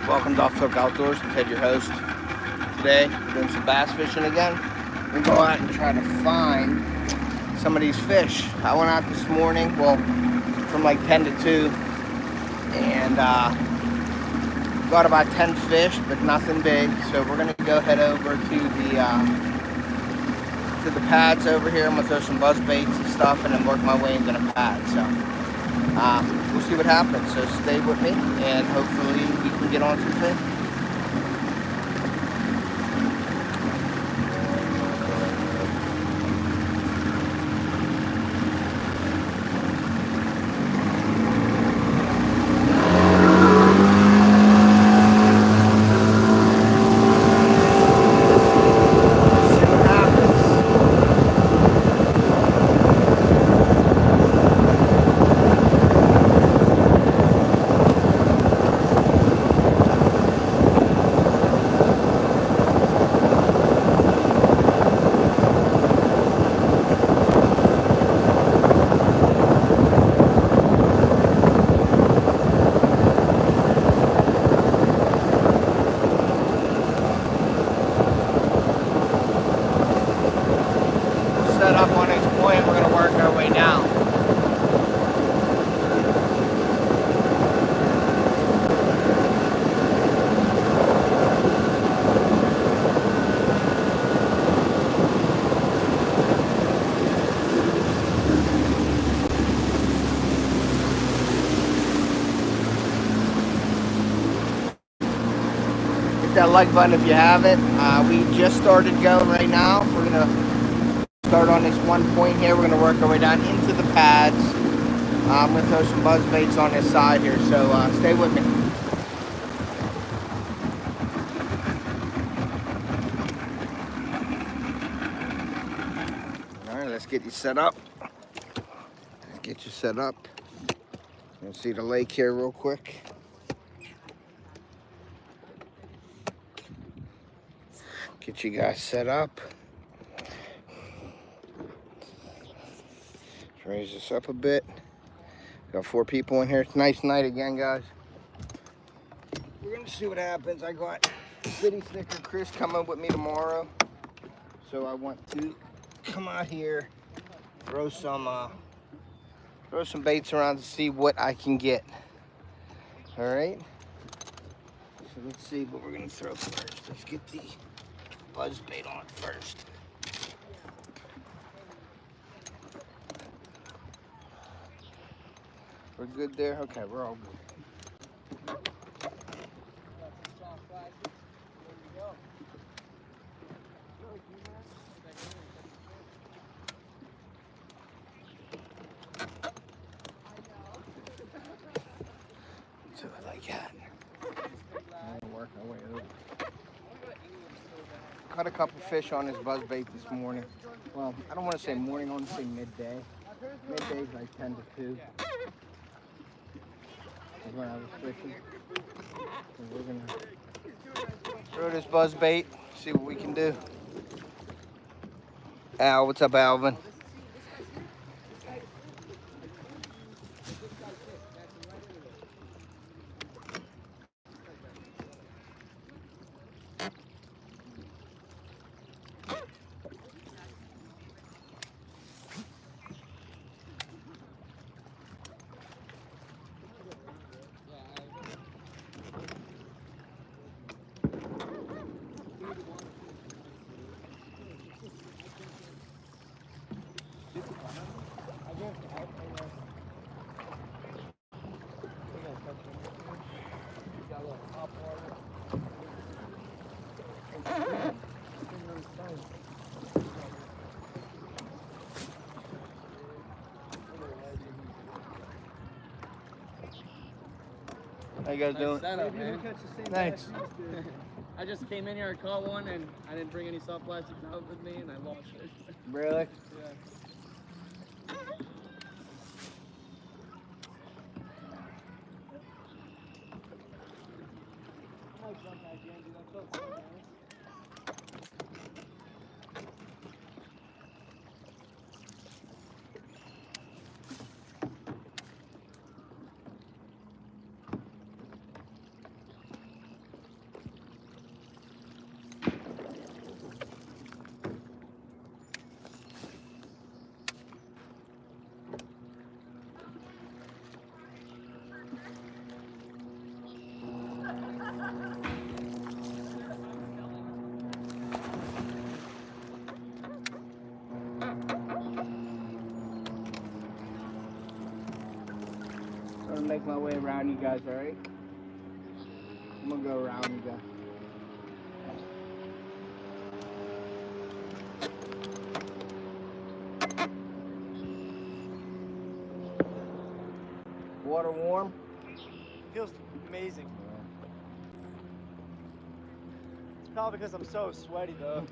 Welcome to OFFTHEHOOK Outdoors. I'm Ted, your host. Today, we're doing some bass fishing again. We're going to go out and try to find some of these fish. I went out this morning, well, from like 10 to 2, and got about 10 fish, but nothing big. So we're going to go head over to the pads over here. I'm going to throw some buzz baits and stuff, and then work my way into the pad. So we'll see what happens. So stay with me, and hopefully we can get on some fish. Set up on his point, we're going to work our way down. Hit that like button if you haven't. We just started going right now. We're going to start on this one point here. We're going to work our way down into the pads. I'm going to throw some buzz baits on this side here, so stay with me. Alright, let's get you set up. Let's get you set up. You'll see the lake here real quick. Get you guys set up. Raise this up a bit. Got 4 people in here. It's a nice night again, guys. We're gonna see what happens. I got City Snicker Chris coming with me tomorrow, so I want to come out here, throw some baits around to see what I can get. All right. So let's see what we're gonna throw first. Let's get the buzz bait on first. We're good there? Okay, we're all good. So I like that. We'll work our way over. Caught a couple fish on this buzz bait this morning. Well, I don't want to say morning, I want to say midday. Midday's like 10 to 2. When I was fishing. So we're gonna throw this buzz bait, see what we can do. Al, what's up, Alvin? How you guys doing? Setup, man. Thanks. I just came in here, I caught one, and I didn't bring any soft plastics out with me, and I lost it. Really? Yeah. make my way around you guys, all right? I'm gonna go around you guys. Water warm? Feels amazing. It's probably because I'm so sweaty though.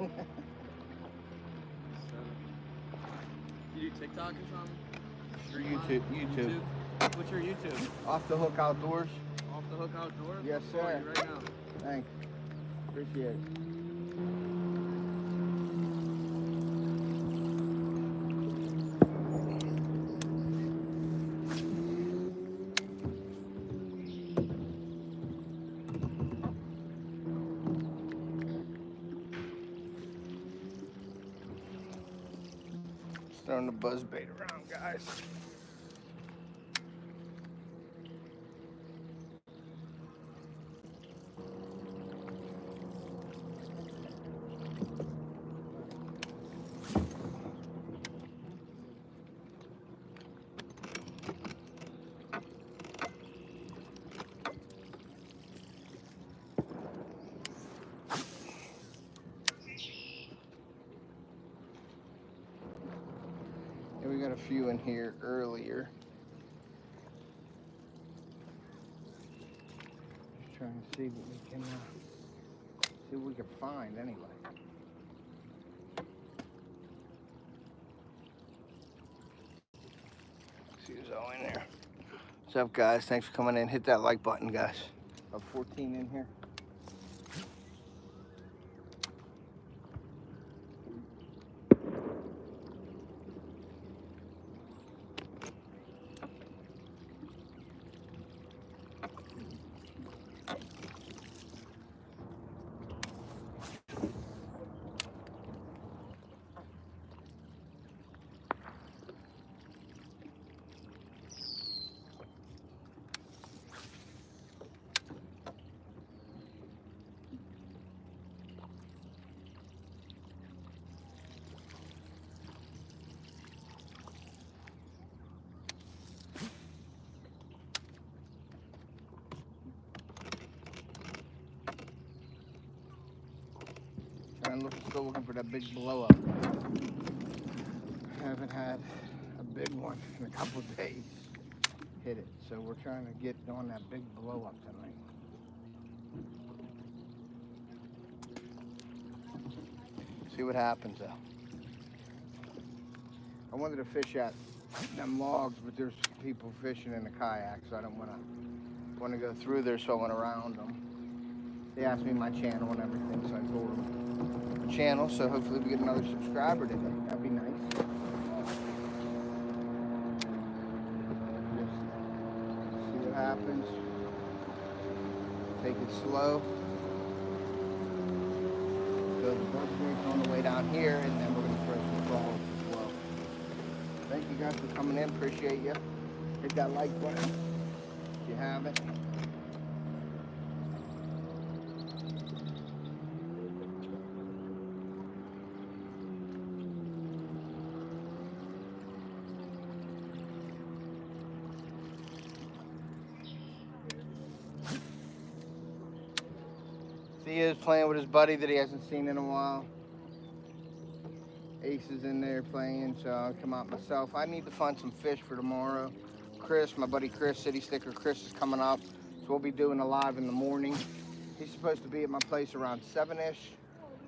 You do TikTok or something? Or YouTube. What's your YouTube? Off the Hook Outdoors. Off the Hook Outdoors? Yes, I'll follow sir. you right now. Thanks. Appreciate it. Just throwing the buzz bait around, guys. And we got a few in here earlier. Just trying to see what we can find anyway. See who's all in there. What's up, guys? Thanks for coming in. Hit that like button, guys. About 14 in here. I'm still looking for that big blow up. Haven't had a big one in a couple of days. Hit it. So we're trying to get on that big blow up tonight. See what happens though. I wanted to fish at them logs, but there's people fishing in the kayak, so I don't want to go through there, so I went around them. They asked me my channel and everything, so I told them channel, so hopefully we get another subscriber today. That'd be nice. Just see what happens. Take it slow. Go the buzz baits on the way down here, and then we're gonna throw some crawls as well. Thank you guys for coming in. Appreciate you. Hit that like button if you haven't. Thea's playing with his buddy that he hasn't seen in a while. Ace is in there playing, so I'll come out myself. I need to find some fish for tomorrow. Chris, my buddy Chris, City Sticker Chris is coming up, so we'll be doing a live in the morning. He's supposed to be at my place around 7-ish,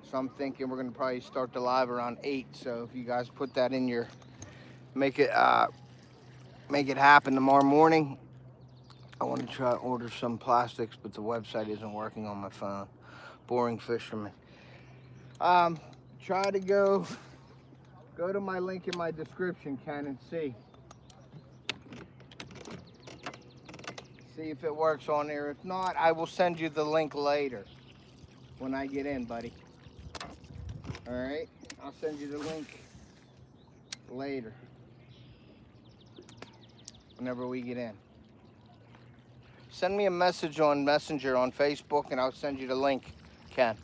so I'm thinking we're gonna probably start the live around 8. So if you guys put that in your, make it happen tomorrow morning. I want to try to order some plastics, but the website isn't working on my phone. Boring fisherman. Try to go to my link in my description, Ken, and see if it works on there. If not, I will send you the link later when I get in, buddy. All right, I'll send you the link later whenever we get in. Send me a message on Messenger on Facebook, and I'll send you the link, Ken.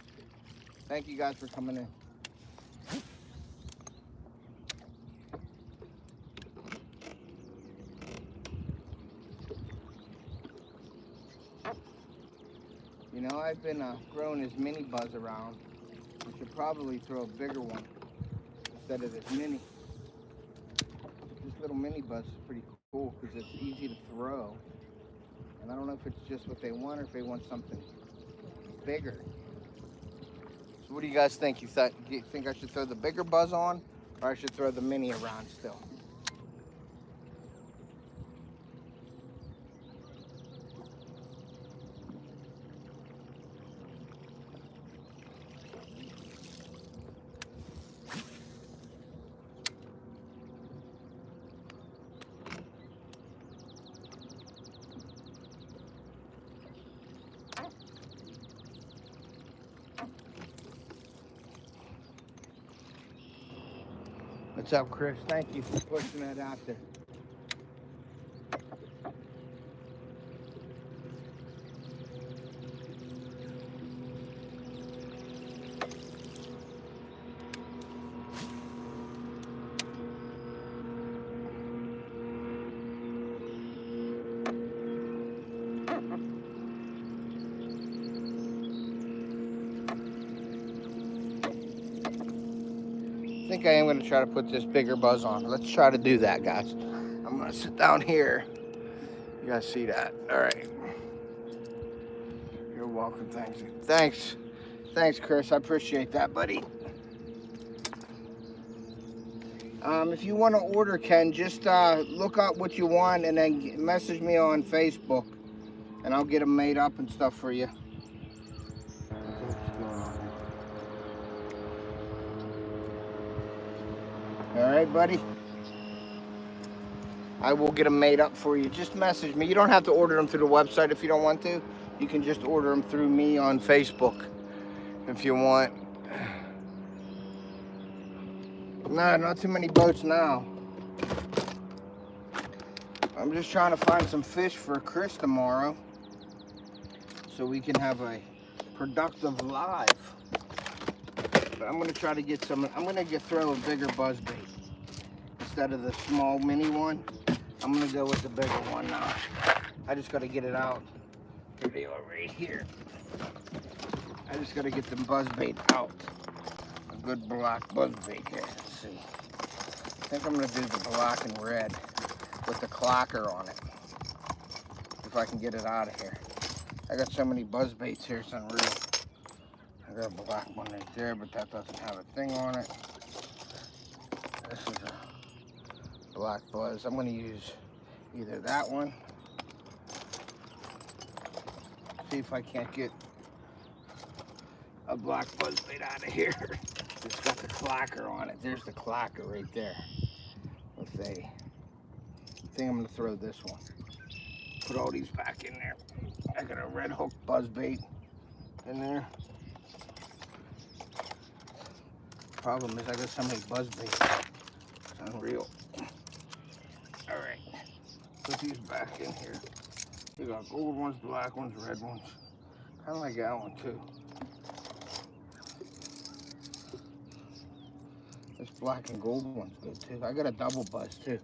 Thank you guys for coming in. You know, I've been growing this mini buzz around. I should probably throw a bigger one instead of this mini. This little mini buzz is pretty cool because it's easy to throw. And I don't know if it's just what they want or if they want something bigger. So what do you guys think? Do you think I should throw the bigger buzz on, or I should throw the mini around still? What's up, Chris? Thank you for pushing that out there. I think I am going to try to put this bigger buzz on. Let's try to do that, guys. I'm going to sit down here. You guys see that? All right. You're welcome. Thanks. Thanks. Thanks, Chris. I appreciate that, buddy. If you want to order, Ken, just look up what you want and then message me on Facebook, and I'll get them made up and stuff for you. All right, buddy. I will get them made up for you. Just message me. You don't have to order them through the website if you don't want to. You can just order them through me on Facebook if you want. Nah, not too many boats now. I'm just trying to find some fish for Chris tomorrow so we can have a productive live. But I'm gonna try to get some. I'm gonna throw a bigger buzz bait instead of the small mini one. I'm gonna go with the bigger one now. I just gotta get it out. Here they are, right here. I just gotta get the buzz bait out. A good black buzz bait here. Let's see. I think I'm gonna do the black and red with the clocker on it. If I can get it out of here. I got so many buzz baits here, it's unreal. I got a black one right there, but that doesn't have a thing on it. This is a black buzz. I'm going to use either that one. See if I can't get a black buzz bait out of here. It's got the clocker on it. There's the clocker right there. With a, I think I'm going to throw this one. Put all these back in there. I got a red hook buzz bait in there. Problem is I got so many buzz baits. It's unreal. All right, put these back in here. You got gold ones, black ones, red ones. Kind of like that one too. This black and gold one's good too. I got a double buzz too.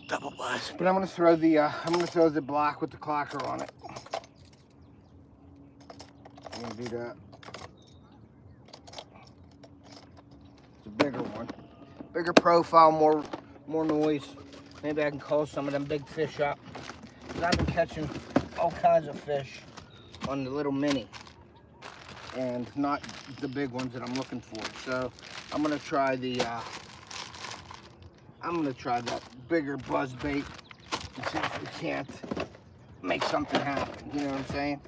Double buzz. But I'm gonna throw the black with the clocker on it. I'm gonna do that. It's a bigger one. Bigger profile, more noise. Maybe I can call some of them big fish up. Because I've been catching all kinds of fish on the little mini. And not the big ones that I'm looking for. So I'm gonna try that bigger buzz bait and see if we can't make something happen. You know what I'm saying?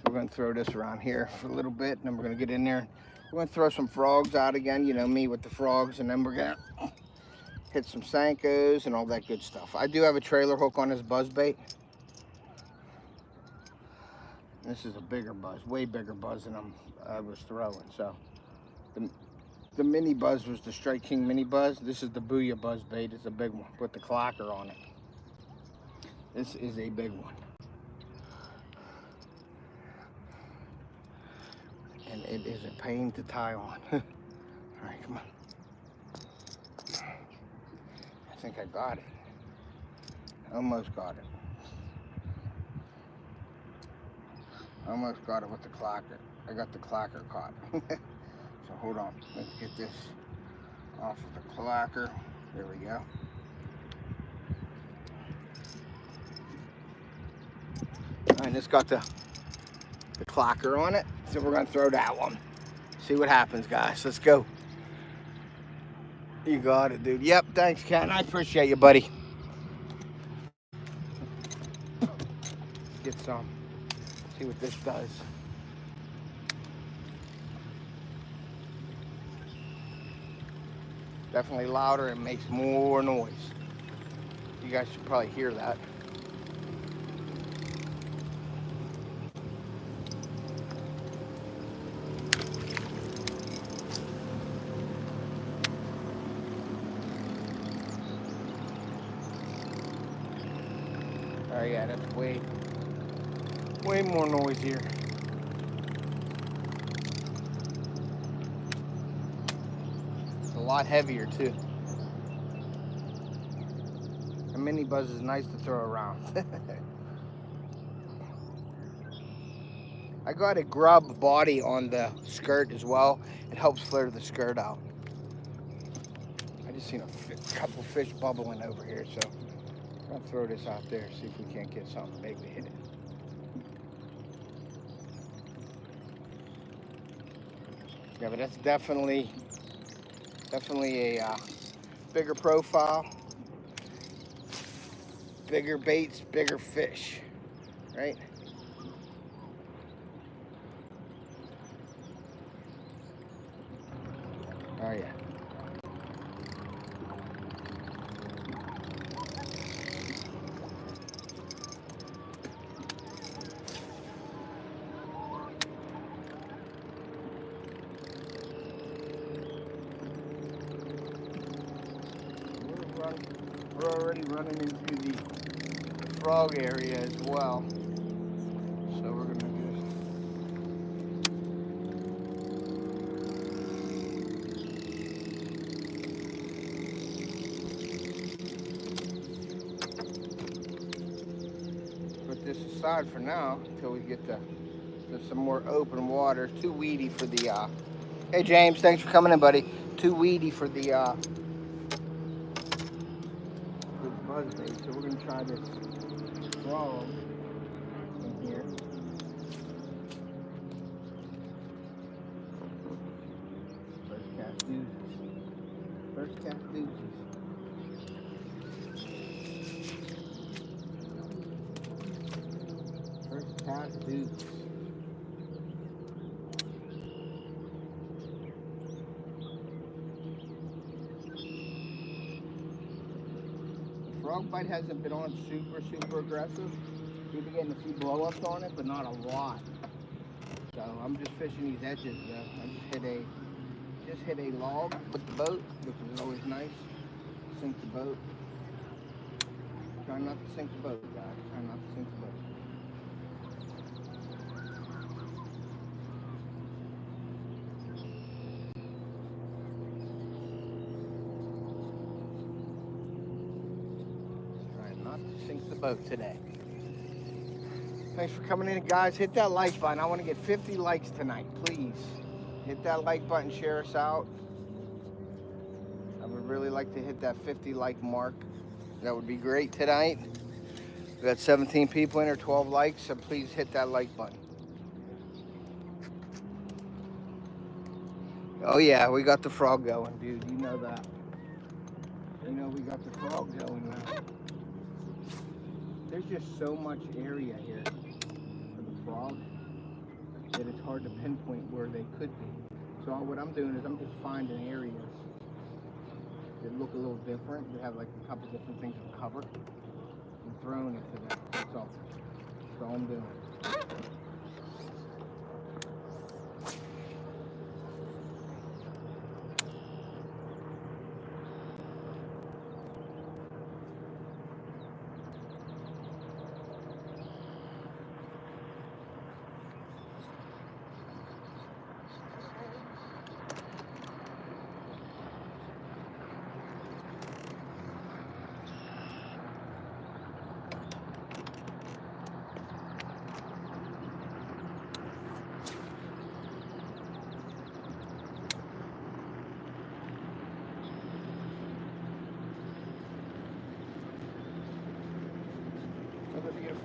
We're going to throw this around here for a little bit, and then we're going to get in there. We're going to throw some frogs out again, you know me with the frogs, and then we're going to hit some Senkos and all that good stuff. I do have a trailer hook on this buzz bait. This is a bigger buzz, way bigger buzz than I was throwing. So the mini buzz was the Strike King mini buzz. This is the Booyah buzz bait. It's a big one with the clocker on it. This is a big one. And it is a pain to tie on. All right, come on. I think I got it. Almost got it. Almost got it with the clacker. I got the clacker caught. So hold on. Let's get this off of the clacker. There we go. And it's got the clacker on it. So we're gonna throw that one. See what happens, guys. Let's go. You got it, dude. Yep, thanks, Ken. I appreciate you, buddy. Let's get some. See what this does. Definitely louder and makes more noise. You guys should probably hear that. Oh yeah, that's way more noisier. It's a lot heavier too. A mini buzz is nice to throw around. I got a grub body on the skirt as well. It helps flare the skirt out. I just seen a couple fish bubbling over here, so I'm gonna throw this out there, see if we can't get something big to hit it. Yeah, but that's definitely a bigger profile, bigger baits, bigger fish, right? Oh yeah. We're already running into the frog area as well. So we're gonna just put this aside for now until we get to some more open water. Too weedy for the hey James, thanks for coming in, buddy. Too weedy for the buzzbait, so we're gonna try this frog in here. First cast deuces. First cast deuces. First cast deuces. Frog bite hasn't been on super aggressive. We've been getting a few blow-ups on it, but not a lot. So I'm just fishing these edges though. I just hit a log with the boat, which is always nice. Sink the boat. Try not to sink the boat, guys. Try not to sink the boat. Sink the boat today. Thanks for coming in, guys. Hit that like button. I want to get 50 likes tonight, please. Hit that like button, share us out. I would really like to hit that 50 like mark. That would be great tonight. We got 17 people in or 12 likes, so please hit that like button. Oh yeah, we got the frog going, dude. You know that. You know we got the frog going now. There's just so much area here for the frog that it's hard to pinpoint where they could be. So what I'm doing is I'm just finding areas that look a little different, that have like a couple different things to cover, and throwing it to them. That's all. That's all I'm doing.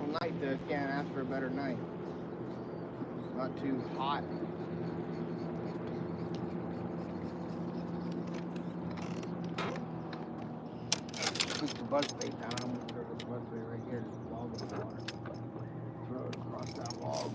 beautiful night though. Can't ask for a better night. Not too hot. Put the buzzbait down. I'm gonna throw this buzzbait right here. There's a log in the water. Throw it across that log.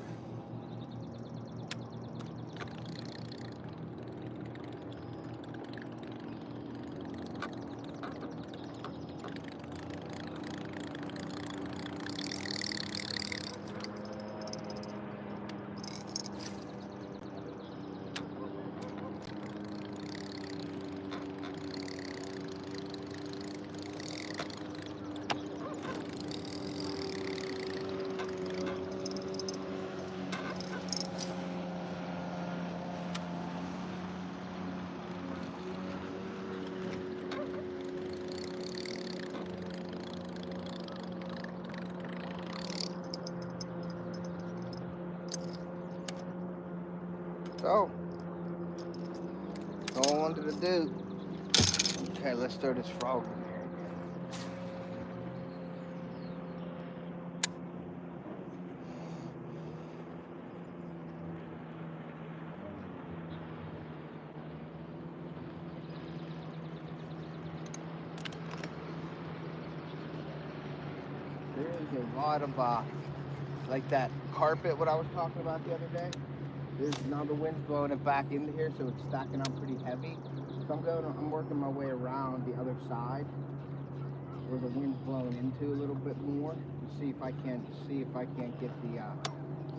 So, that's all I wanted to do. Okay, let's throw this frog in here. There is a lot of, like that carpet, what I was talking about the other day. Now the wind's blowing it back into here, so it's stacking up pretty heavy. So I'm working my way around the other side where the wind's blowing into a little bit more to see if I can't get the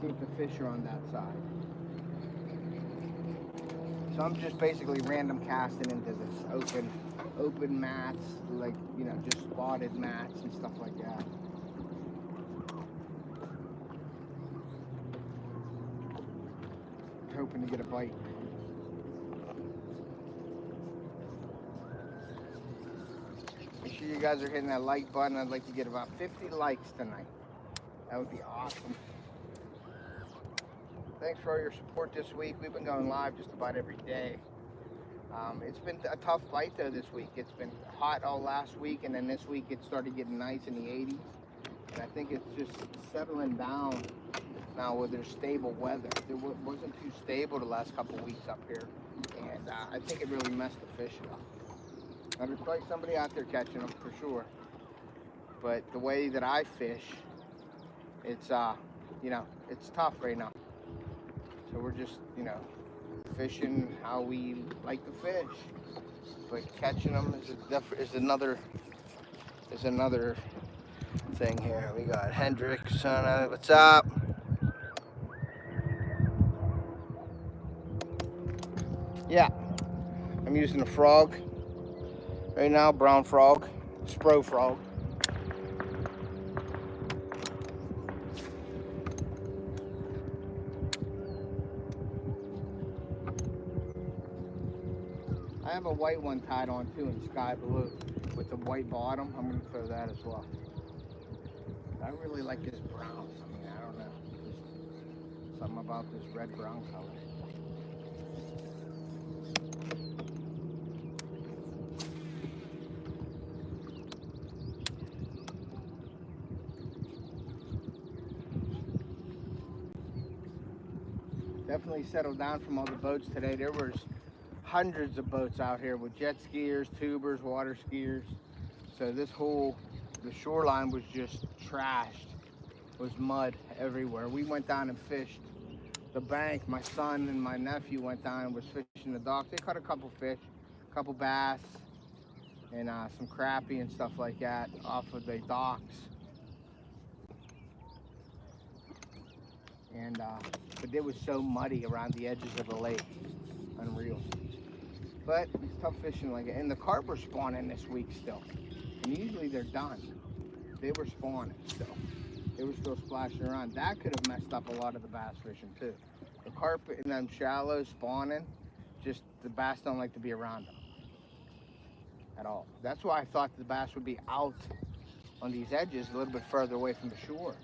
see if the fish are on that side. So I'm just basically random casting into this open mats, like, you know, just spotted mats and stuff like that. Hoping to get a bite. Make sure you guys are hitting that like button. I'd like to get about 50 likes tonight. That would be awesome. Thanks for all your support this week. We've been going live just about every day. It's been a tough bite though this week. It's been hot all last week, and then this week it started getting nice in the 80s. And I think it's just settling down now where there's stable weather. It wasn't too stable the last couple weeks up here, and I think it really messed the fish up. Now, there's probably somebody out there catching them for sure, but the way that I fish, it's you know, it's tough right now. So we're just, you know, fishing how we like to fish, but catching them is another thing here. We got Hendrix on it. What's up? Yeah, I'm using a frog right now, brown frog, spro frog. I have a white one tied on too in sky blue with the white bottom. I'm going to throw that as well. I really like this brown. I mean, I don't know, just something about this red-brown color. Definitely settled down from all the boats today. There was hundreds of boats out here with jet skiers, tubers, water skiers. So the shoreline was just trashed. It was mud everywhere. We went down and fished the bank. My son and my nephew went down and was fishing the docks. They caught a couple fish, a couple bass, and some crappie and stuff like that off of the docks. And but it was so muddy around the edges of the lake, unreal. But it's tough fishing like it. And the carp were spawning this week still, and usually they're done. They were spawning still. They were still splashing around. That could have messed up a lot of the bass fishing too. The carp in them shallows spawning, just the bass don't like to be around them at all. That's why I thought the bass would be out on these edges a little bit further away from the shore.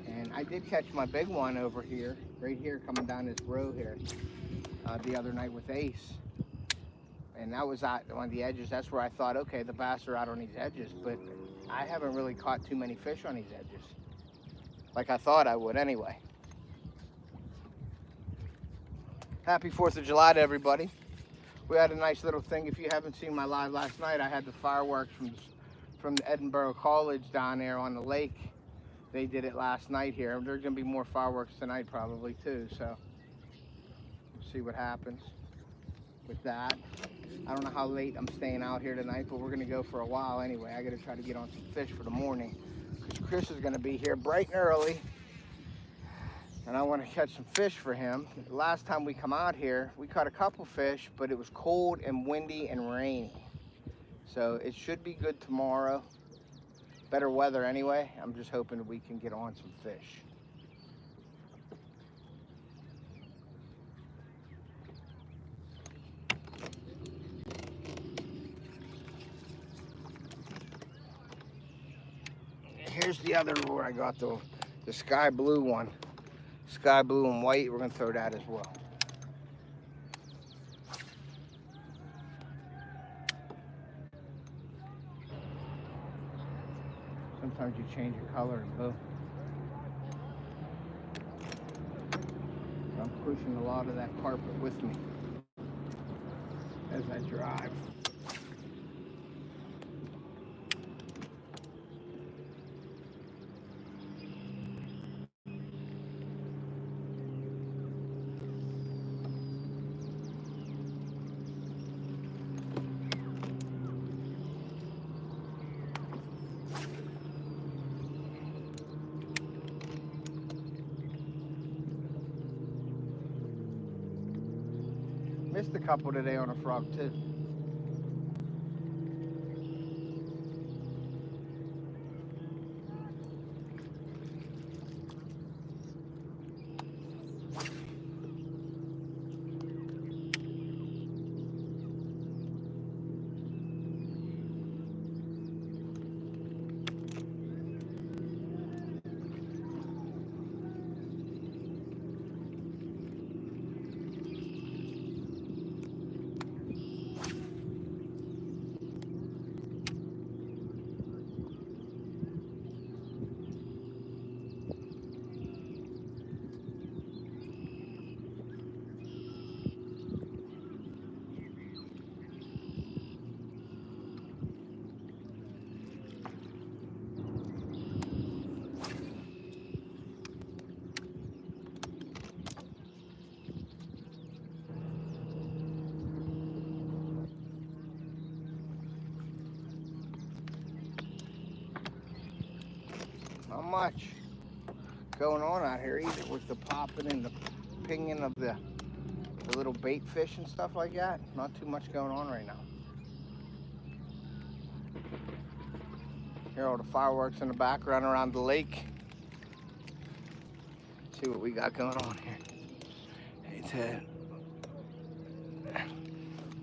And I did catch my big one over here, right here, coming down this row here, the other night with Ace. And that was out on the edges. That's where I thought, okay, the bass are out on these edges. But I haven't really caught too many fish on these edges. Like I thought I would anyway. Happy 4th of July to everybody. We had a nice little thing. If you haven't seen my live last night, I had the fireworks from the Edinburgh College down there on the lake. They did it last night here. There's gonna be more fireworks tonight probably too, so we'll see what happens with that. I don't know how late I'm staying out here tonight, but we're gonna go for a while anyway. I gotta try to get on some fish for the morning because Chris is gonna be here bright and early, and I want to catch some fish for him. The last time we come out here, we caught a couple fish, but it was cold and windy and rainy. So it should be good tomorrow. Better weather anyway. I'm just hoping that we can get on some fish. Here's the other lure I got, the sky blue one. Sky blue and white, we're gonna throw that as well. Sometimes you change your color and boom. So I'm pushing a lot of that carpet with me as I drive. Missed a couple today on a frog too. Not much going on out here either with the popping and the pinging of the little bait fish and stuff like that. Not too much going on right now. Hear all the fireworks in the background around the lake. Let's see what we got going on here. Hey Ted.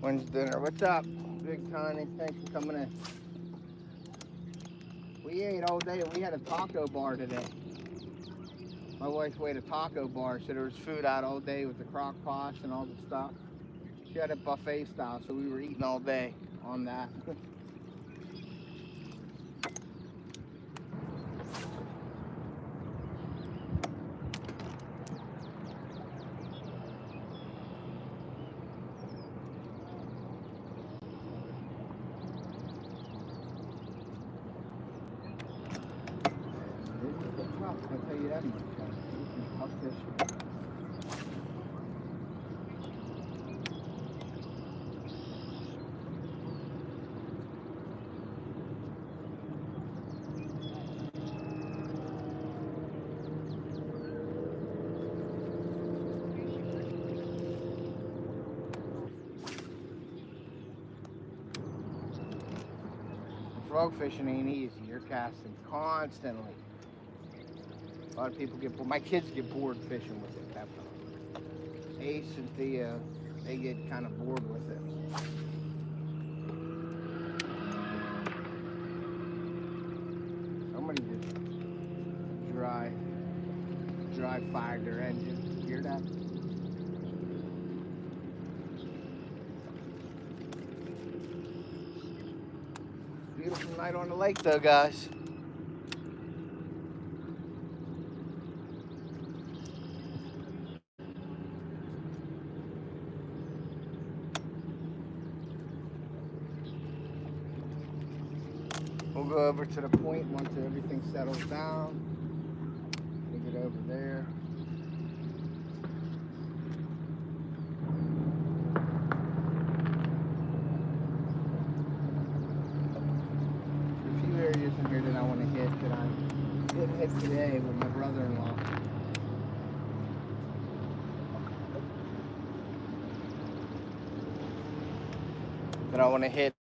When's dinner? What's up? Big Tiny, thanks for coming in. We ate all day and we had a taco bar today. My wife made a taco bar, so there was food out all day with the crock pots and all the stuff. She had it buffet style, so we were eating all day on that. I'll tell you that much. Tough fish. Frog fishing ain't easy. You're casting constantly. A lot of people get bored. My kids get bored fishing with it, definitely. Ace and Thea, they get kind of bored with it. Somebody just dry fired their engine. Hear that? Beautiful night Right on the lake though, guys. We'll go over to the point once everything settles down. We'll get over there. There's a few areas in here that I want to hit that I didn't hit today with my brother-in-law. That I want to hit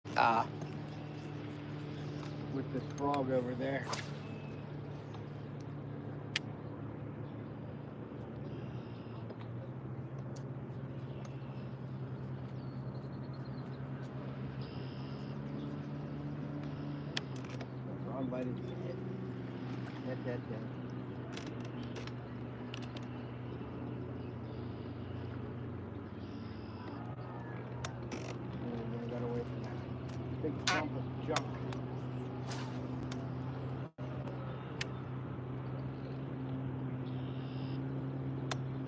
with this frog over there. Frog bite his head. Dead. I got away from that big clump of junk.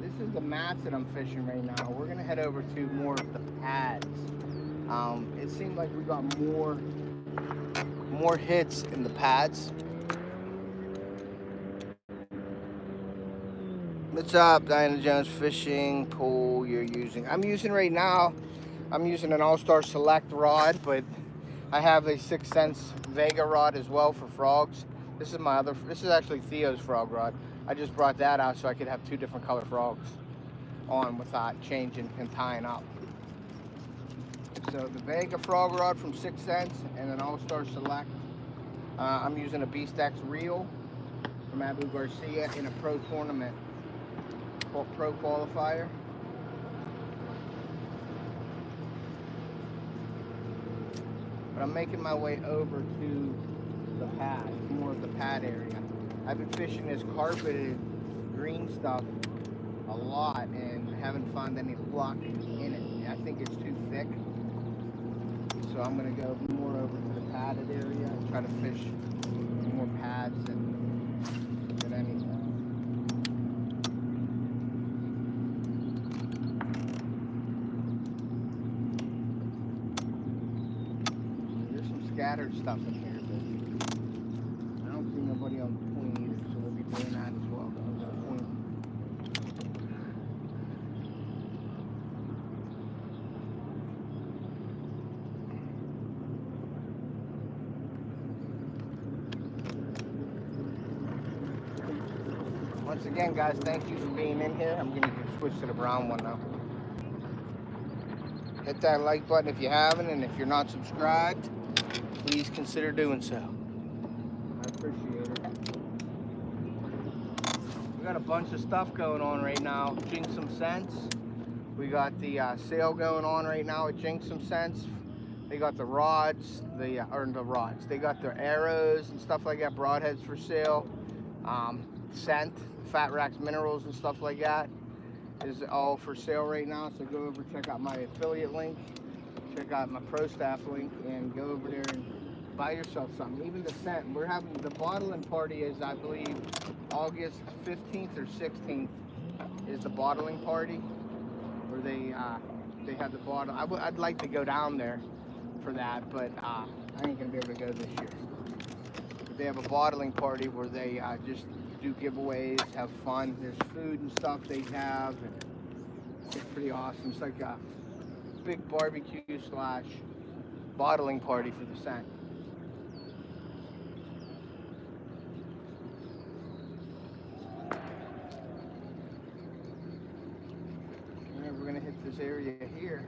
This is the mats that I'm fishing right now. We're gonna head over to more of the pads. It seemed like we got more hits in the pads. What's up, Diana Jones Fishing Pole you're using? I'm using right now, I'm using an All-Star Select rod, but I have a 6 Sense Vega rod as well for frogs. This is actually Theo's frog rod. I just brought that out so I could have 2 different color frogs on without changing and tying up. So the Vega frog rod from 6 Sense and an All-Star Select. I'm using a Beast X reel from Abu Garcia in a pro tournament, pro qualifier. But I'm making my way over to the pad, more of the pad area. I've been fishing this carpeted green stuff a lot and haven't found any luck in it. I think it's too thick. So I'm gonna go more over to the padded area and try to fish more pads than anything. There's some scattered stuff in here, but I don't see nobody on the point either, so we'll be doing that as well. Once again, guys, thank you for being in here. I'm gonna switch to the brown one now. Hit that like button if you haven't, and if you're not subscribed, please consider doing so. I appreciate it. We got a bunch of stuff going on right now. Jinx Some Sense. We got the sale going on right now at Jinx Some Sense. They got the rods, they got their arrows and stuff like that, broadheads for sale. Scent, Fat Racks Minerals and stuff like that is all for sale right now. So go over, check out my affiliate link, check out my pro staff link, and go over there and buy yourself something. Even the scent, we're having the bottling party is, I believe, August 15th or 16th is the bottling party where they have the bottle. I'd like to go down there for that, but I ain't gonna be able to go this year. But they have a bottling party where they just do giveaways, have fun. There's food and stuff they have, and it's pretty awesome. It's like a big barbecue / bottling party for the scent. And we're gonna hit this area here,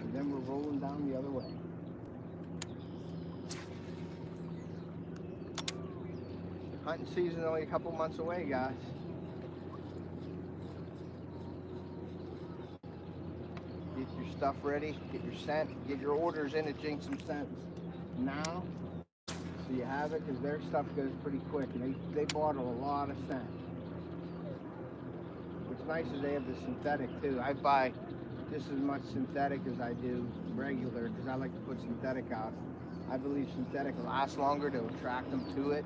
and then we're rolling down the other way. Hunting season only a couple months away, guys. Get your stuff ready, get your scent, get your orders in at Jinx Some Sense now, so you have it, because their stuff goes pretty quick, and they bottle a lot of scent. What's nice is they have the synthetic too. I buy just as much synthetic as I do regular, because I like to put synthetic out I believe synthetic lasts longer to attract them to it.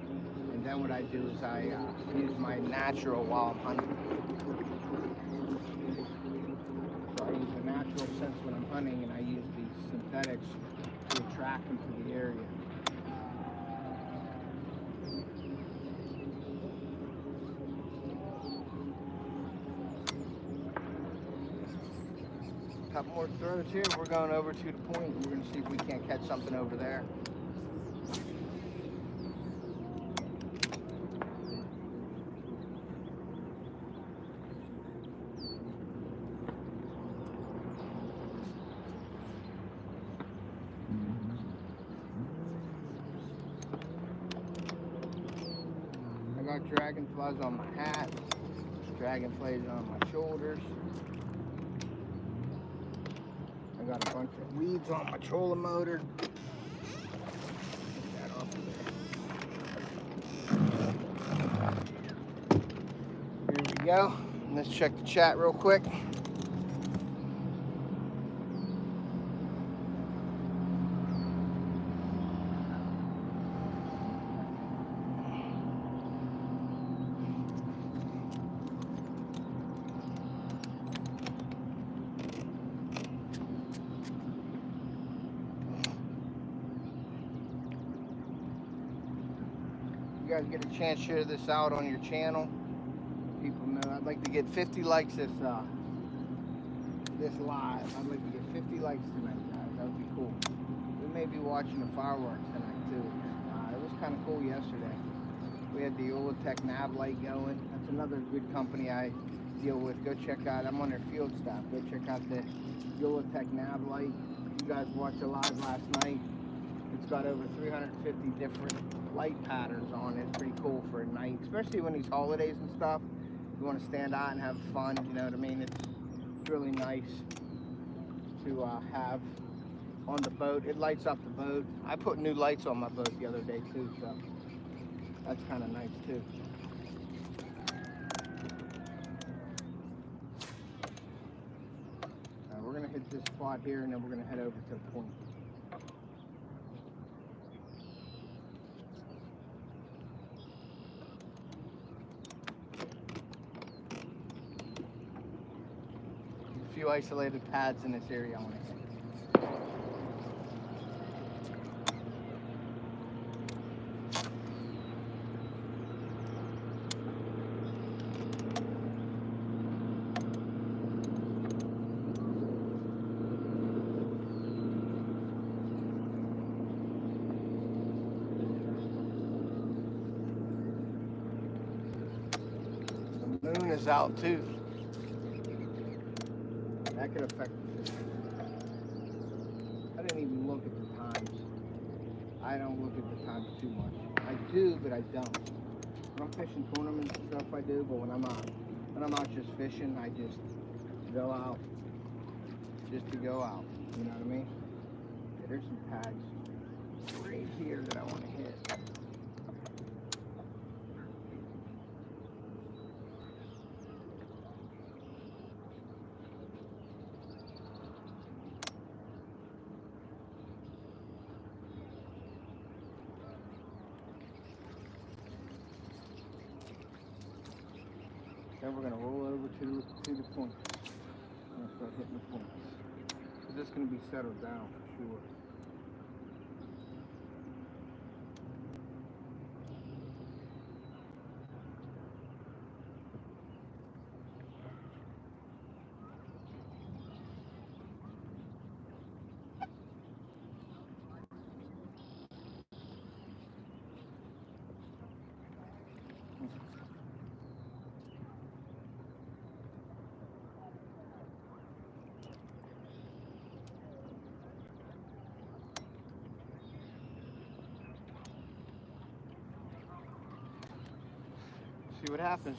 And then what I do is I use my natural while I'm hunting. So I use a natural scent when I'm hunting, and I use these synthetics to attract them to the area. Couple more throws here. We're going over to the point. We're going to see if we can't catch something over there. I got dragonflies on my hat, dragonflies on my shoulders. I got a bunch of weeds on my trolling motor. Get that off of there. Here we go. Let's check the chat real quick. You guys get a chance to share this out on your channel. People know I'd like to get 50 likes this live. I'd like to get 50 likes tonight, guys. That would be cool. We may be watching the fireworks tonight too. It was kind of cool yesterday. We had the Olatech nav light going. That's another good company I deal with. Go check out. I'm on their field staff. Go check out the Olatech nav light. You guys watched it live last night. It's got over 350 different light patterns on it. It's pretty cool for a night, especially when these holidays and stuff. You want to stand out and have fun, you know what I mean? It's really nice to have on the boat. It lights up the boat. I put new lights on my boat the other day too, so that's kind of nice too. We're going to hit this spot here, and then we're going to head over to the point. A few isolated pads in this area I want to hit. The moon is out too. That could affect the fish. I didn't even look at the times. I don't look at the times too much. I do, but I don't. When I'm fishing tournaments and stuff, I do. But when I'm out just fishing, I just go out, just to go out. You know what I mean? Yeah, there's some pads right here that I want to hit. Then we're going to roll over to the points. I'm going to start hitting the points. So this is going to be settled down for sure. See what happens.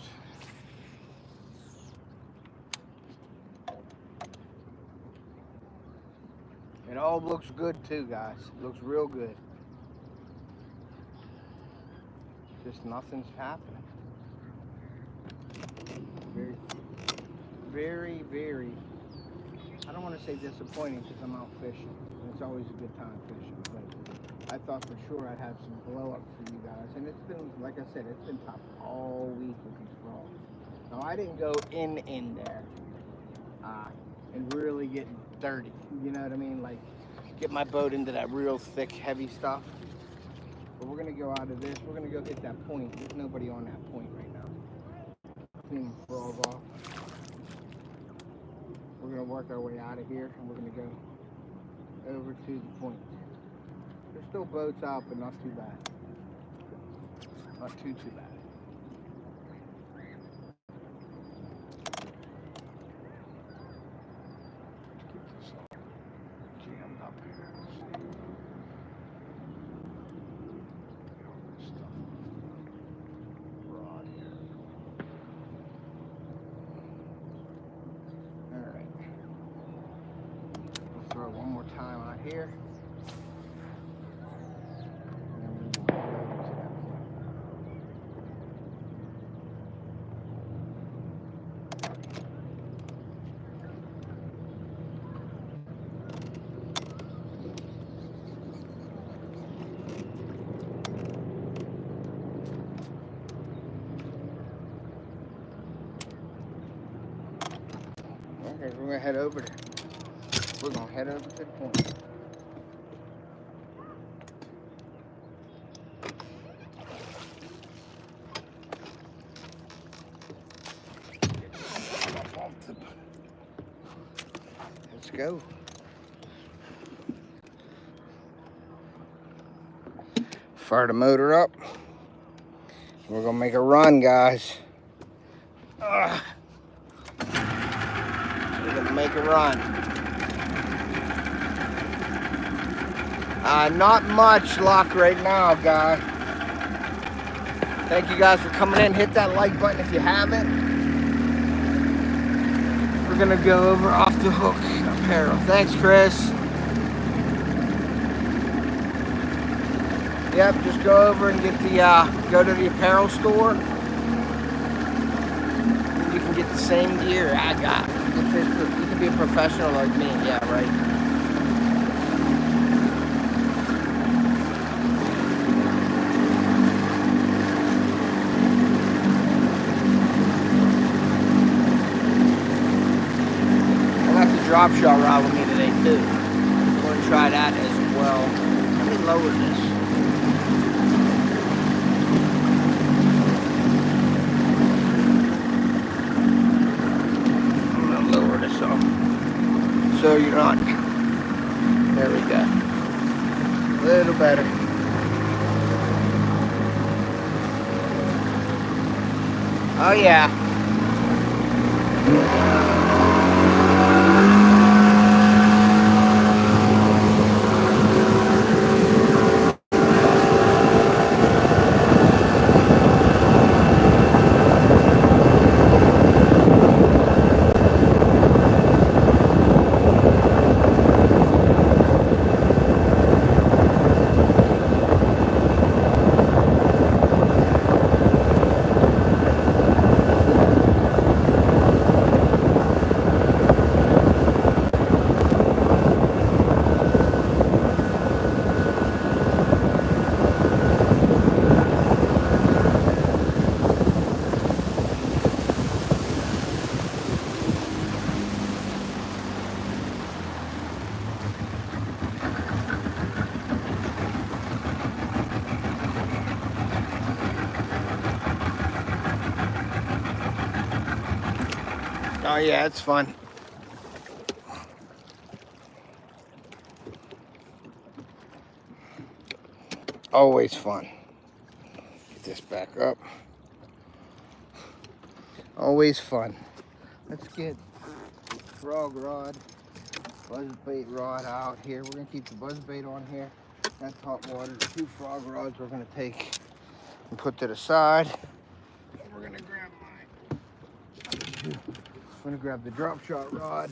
It all looks good too, guys. It looks real good. Just nothing's happening. Very, I don't want to say disappointing because I'm out fishing. It's always a good time fishing, but I thought for sure I'd have some blow up for you guys. And it's been, like I said, it's been tough all week with these frogs. Now I didn't go in there and really get dirty. You know what I mean? Like get my boat into that real thick, heavy stuff. But we're gonna go out of this. We're gonna go hit that point. There's nobody on that point right now. Clean the frog off. We're gonna work our way out of here, and we're gonna go over to the point. There's still boats out, but not too bad. Not too bad. Get this all jammed up here. Let's see. Get all this stuff off the rod here. All right. We'll throw it one more time out here. Okay, we're gonna head over there. We're gonna head over to the point. Let's go. Fire the motor up. We're gonna make a run, guys. We're gonna make a run. Not much luck right now, guys. Thank you guys for coming in. Hit that like button if you haven't. We're gonna go over Off the Hook Apparel. Thanks, Chris. Yep, just go over and get the go to the apparel store. You can get the same gear I got. You can be a professional like me, yeah, right. Drop shot rod with me today too. I'm going to try that as well. Let me lower this. I'm going to lower this up so you're not. There we go. A little better. Oh yeah. Oh yeah, it's fun. Always fun. Get this back up. Always fun. Let's get the frog rod, buzzbait rod out here. We're gonna keep the buzzbait on here. That's hot water. The 2 frog rods we're gonna take and put to the side. And we're gonna grab I'm gonna grab the drop shot rod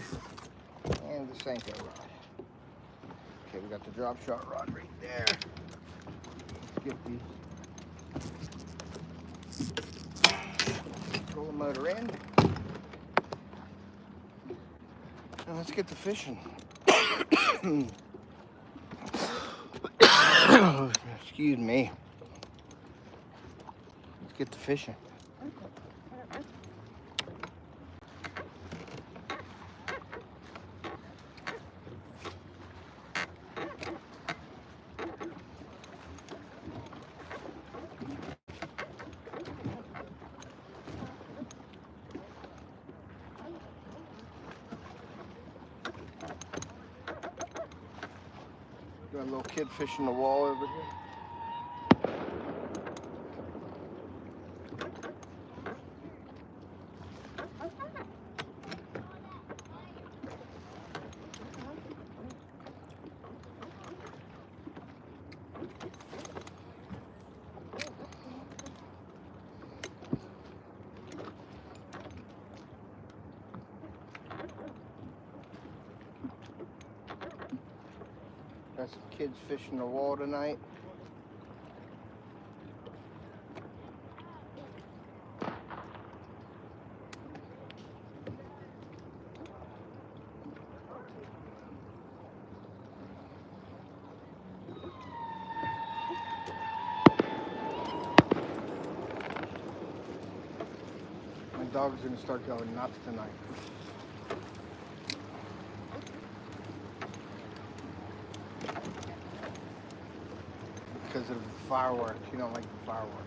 and the Senko rod. Okay, we got the drop shot rod right there. Let's get pull the motor in. And let's get the fishing. Excuse me. Let's get to fishing. Got a little kid fishing the wall over here. Got some kids fishing the wall tonight. My dog's gonna start going nuts tonight. Because of the fireworks. You don't like the fireworks.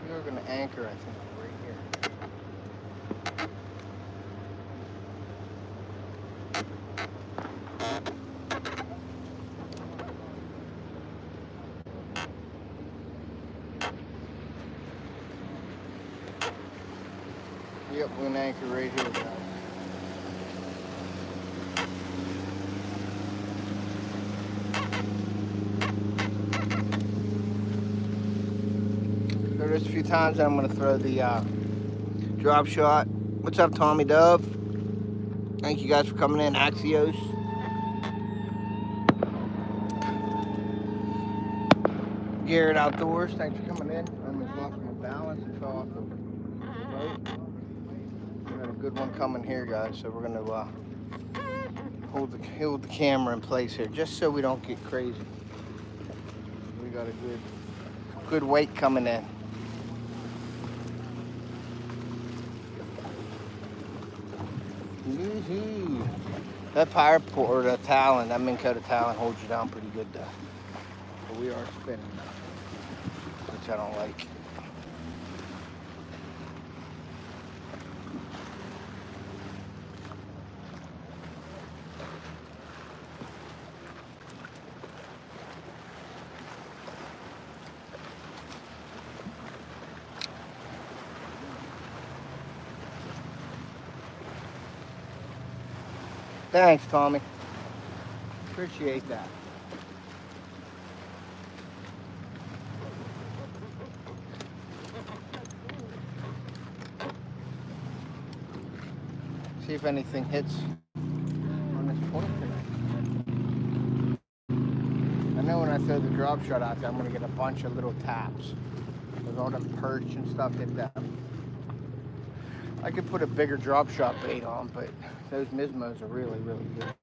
We're gonna anchor, I think, right here. Yep, we're gonna anchor right here, guys. Throw this a few times, and I'm gonna throw the drop shot. What's up, Tommy Dove? Thank you guys for coming in, Axios. Garrett Outdoors, thanks for coming in. I almost lost my balance and fell off the boat. We got a good one coming here, guys, so we're gonna hold the camera in place here, just so we don't get crazy. We got a good weight coming in. Woohoo! That pirate pole, or the talon, that Minn Kota talon holds you down pretty good though. But we are spinning, which I don't like. Thanks, Tommy. Appreciate that. See if anything hits on this point tonight. I know when I throw the drop shot out there, I'm gonna get a bunch of little taps. With all them perch and stuff hit that. I could put a bigger drop shot bait on, but those Mismos are really, really good.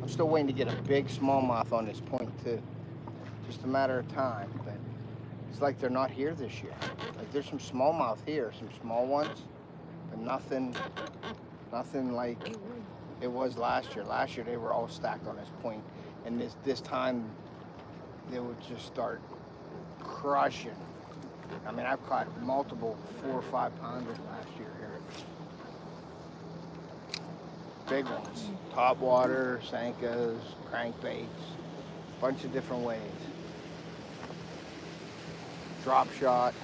I'm still waiting to get a big smallmouth on this point too. Just a matter of time, but it's like they're not here this year. Like there's some smallmouth here, some small ones, but nothing like it was last year. Last year they were all stacked on this point, and this time they would just start crushing. I mean, I've caught multiple 4 or 5 pounders last year here. Big ones. Top water, Senkos, crankbaits, bunch of different ways. Drop shot.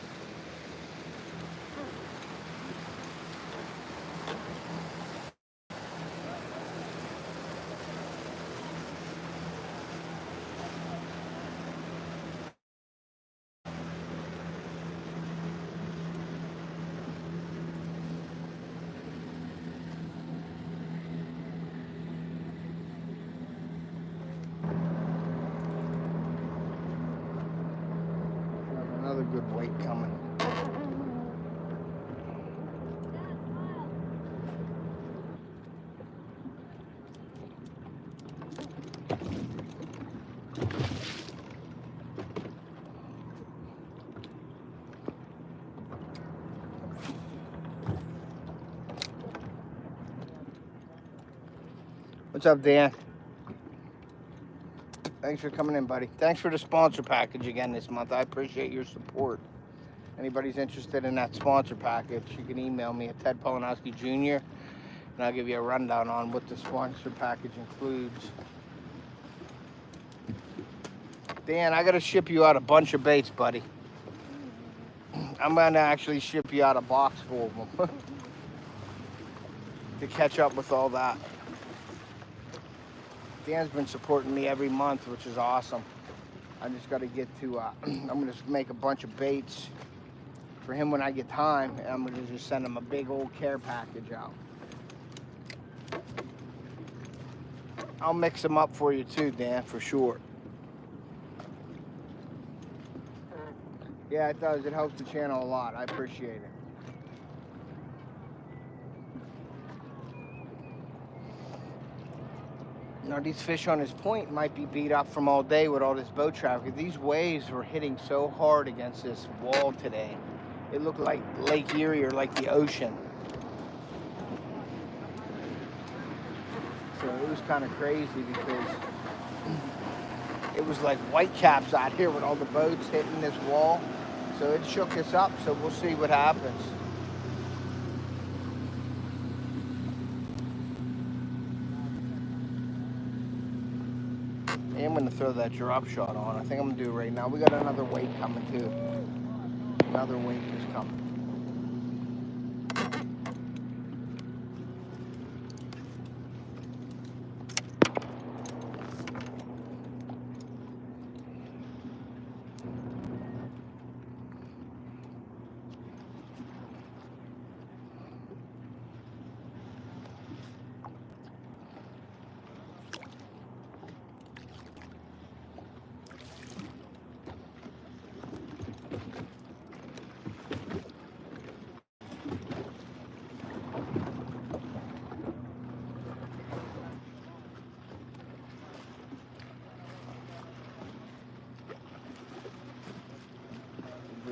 What's up, Dan? Thanks for coming in, buddy. Thanks for the sponsor package again this month. I appreciate your support. Anybody's interested in that sponsor package, you can email me at Ted Polanowski Jr. and I'll give you a rundown on what the sponsor package includes. Dan, I gotta ship you out a bunch of baits, buddy. I'm gonna actually ship you out a box full of them to catch up with all that. Dan's been supporting me every month, which is awesome. I just gotta get to, I'm gonna just make a bunch of baits for him when I get time, and I'm gonna just send him a big old care package out. I'll mix them up for you too, Dan, for sure. Yeah, it does. It helps the channel a lot. I appreciate it. Now, these fish on this point might be beat up from all day with all this boat traffic. These waves were hitting so hard against this wall today. It looked like Lake Erie or like the ocean. So it was kind of crazy because it was like whitecaps out here with all the boats hitting this wall. So it shook us up, so we'll see what happens. I'm gonna throw that drop shot on. I think I'm gonna do it right now. We got another weight coming too. Another weight is coming.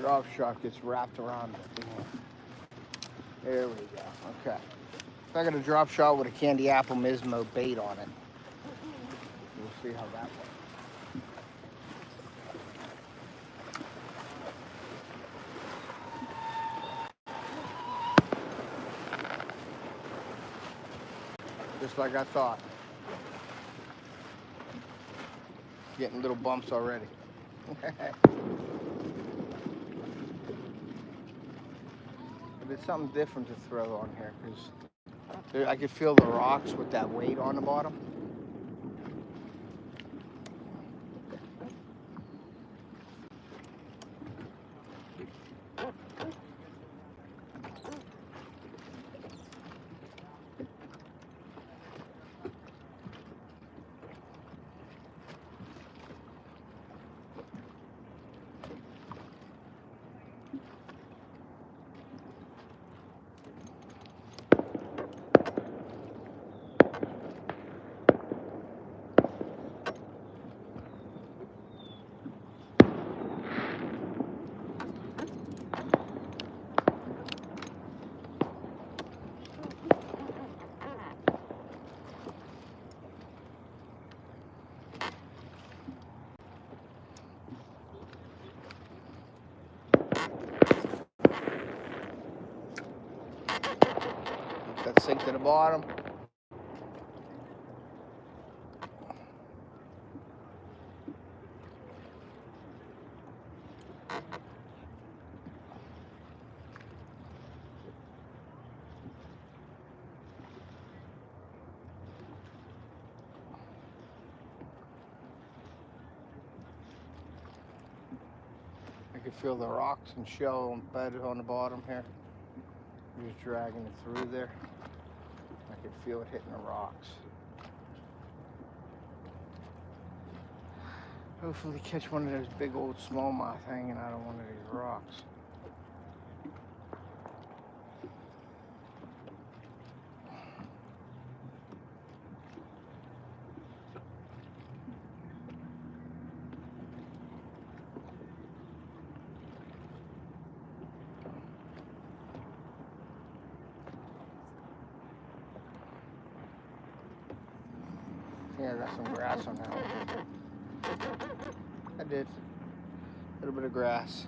Drop shot gets wrapped around it. There we go. Okay. So I got a drop shot with a candy apple Mismo bait on it. We'll see how that works. Just like I thought. Getting little bumps already. It's something different to throw on here because I could feel the rocks with that weight on the bottom. That sink to the bottom. I can feel the rocks and shell embedded on the bottom here. I'm just dragging it through there. I can feel it hitting the rocks. Hopefully catch one of those big old smallmouth hanging out on one of these rocks. Yeah, I got some grass on that one. I did. A little bit of grass.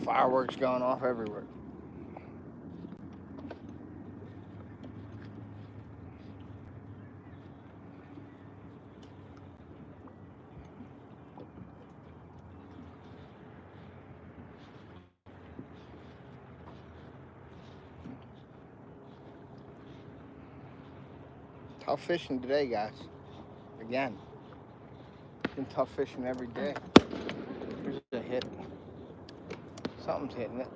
Fireworks going off everywhere. Tough fishing today, guys. Again. Been tough fishing every day. Here's a hit. Something's hitting it.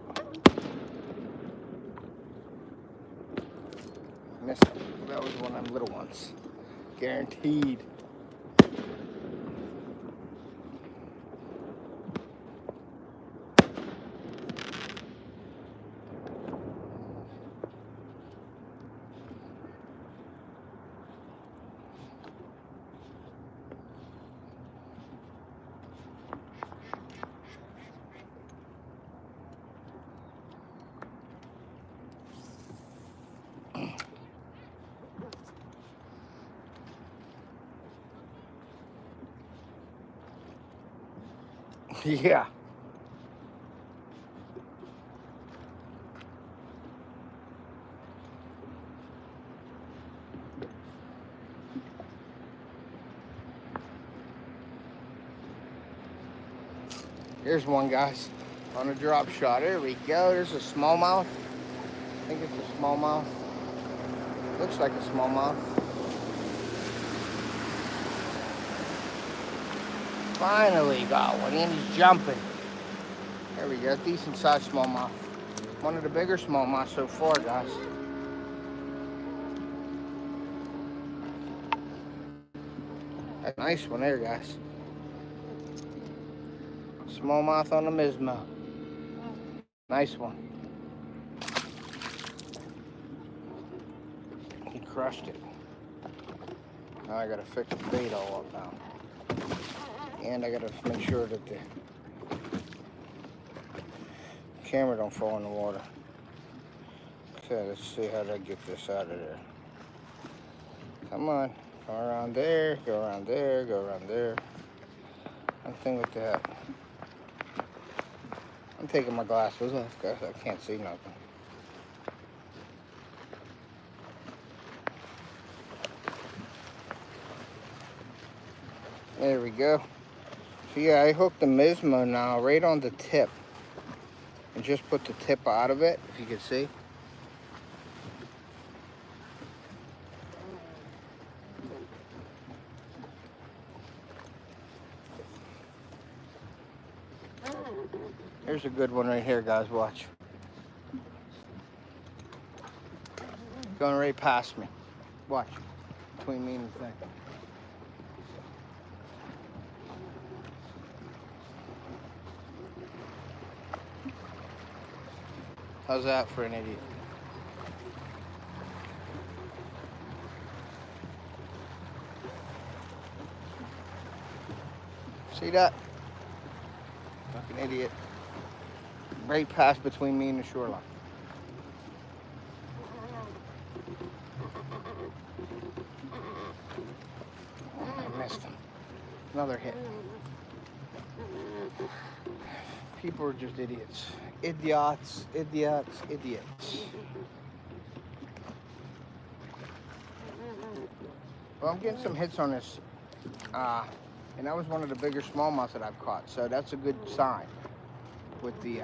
Missed it. That was one of them little ones. Guaranteed. Yeah. Here's one, guys, on a drop shot. There we go. There's a smallmouth. I think it's a smallmouth. Looks like a smallmouth. Finally got one, and he's jumping. There we go. Decent sized smallmouth. One of the bigger smallmouths so far, guys. That's a nice one there, guys. Smallmouth on the Mismo. Nice one. He crushed it. Now I gotta fix the bait all up now. And I gotta make sure that the camera don't fall in the water. Okay, let's see how to get this out of there. Come on. Go around there, go around there, go around there. One thing with that. I'm taking my glasses off, guys. I can't see nothing. There we go. So yeah, I hooked the Mismo now right on the tip. And just put the tip out of it, if you can see. Here's a good one right here, guys. Watch. Going right past me. Watch. Between me and the thing. How's that for an idiot? See that? Fucking idiot. Right past between me and the shoreline. I missed him. Another hit. People are just idiots. Idiots, idiots, idiots. Well, I'm getting some hits on this. And that was one of the bigger smallmouths that I've caught. So that's a good sign with the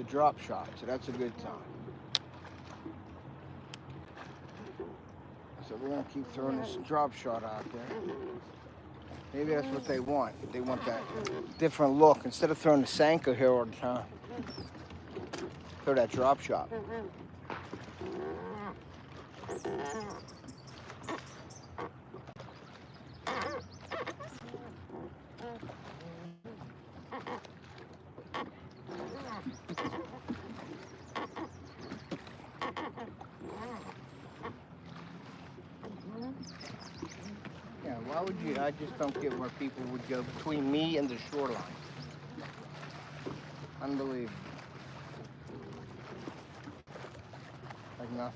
drop shot. So that's a good sign. So we're gonna keep throwing this drop shot out there. Maybe that's what they want. They want that different look. Instead of throwing the Senko here all the time, throw that drop shot. Why would you? I just don't get where people would go between me and the shoreline. Unbelievable. Like nothing.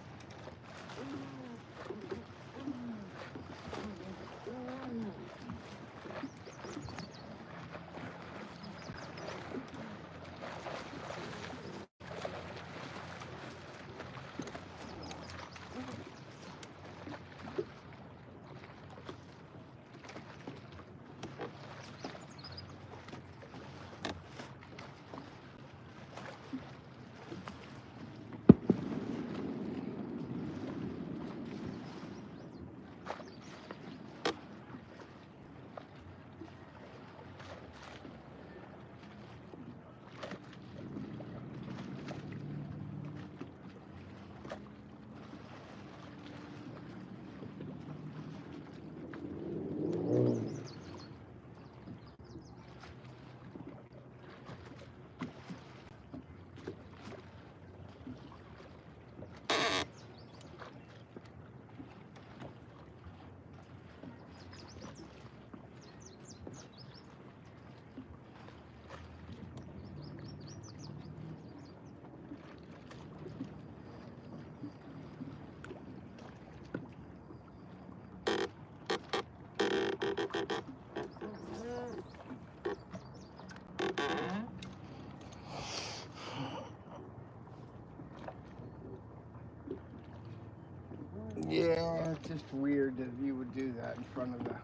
Yeah, it's just weird that you would do that in front of the,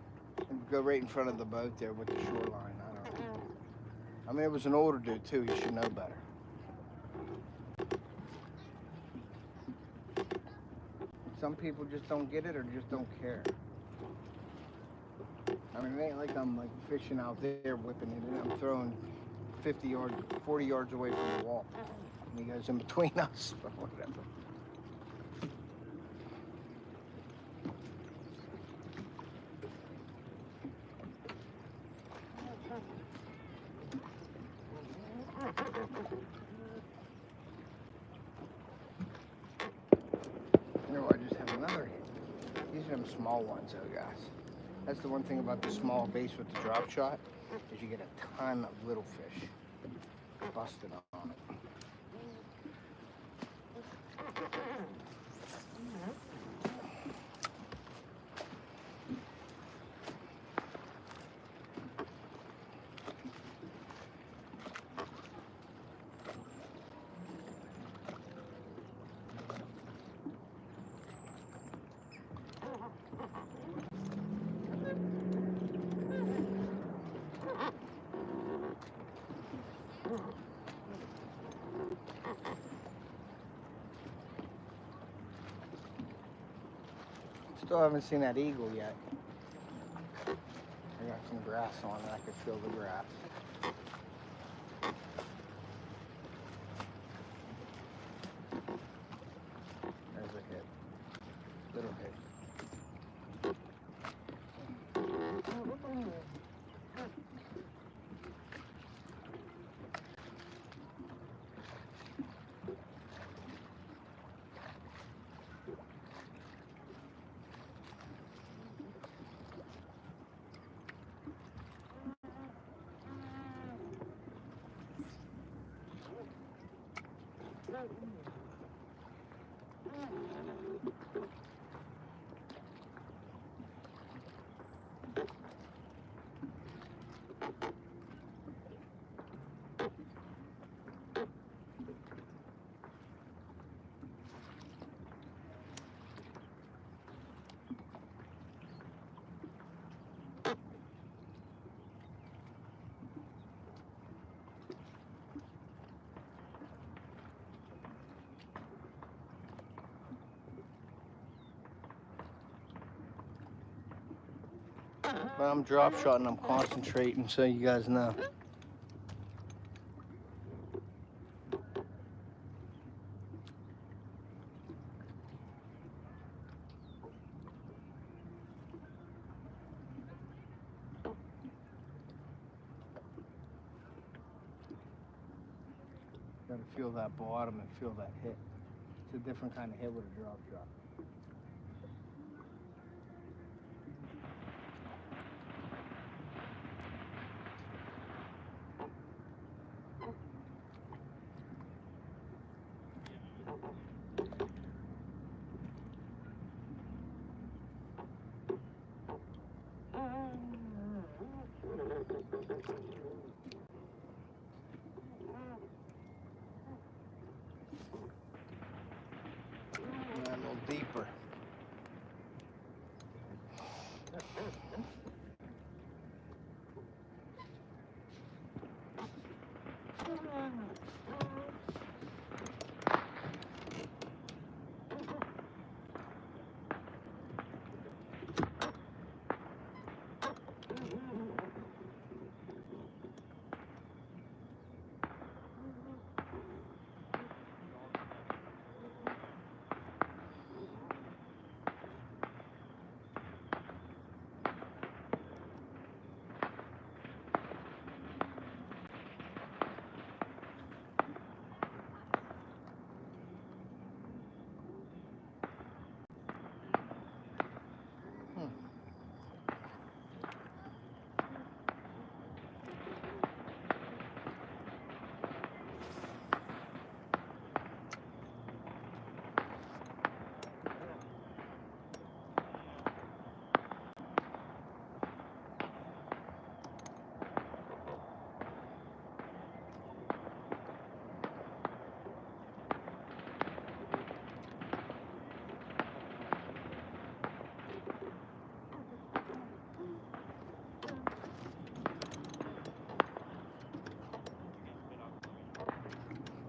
go right in front of the boat there with the shoreline. I don't know. I mean, it was an older dude too. He should know better. Some people just don't get it or just don't care. I mean, it ain't like I'm like fishing out there whipping it and I'm throwing 50 yards, 40 yards away from the wall. And he goes in between us or whatever. You know, I just have another hit. These are them small ones though, guys. That's the one thing about the small bass with the drop shot, is you get a ton of little fish busted on it. Still haven't seen that eagle yet. I got some grass on it. I could feel the grass. There's a hit. Little hit. But I'm drop shotting, I'm concentrating, so you guys know. Gotta feel that bottom and feel that hit. It's a different kind of hit with a drop shot. And a little deeper.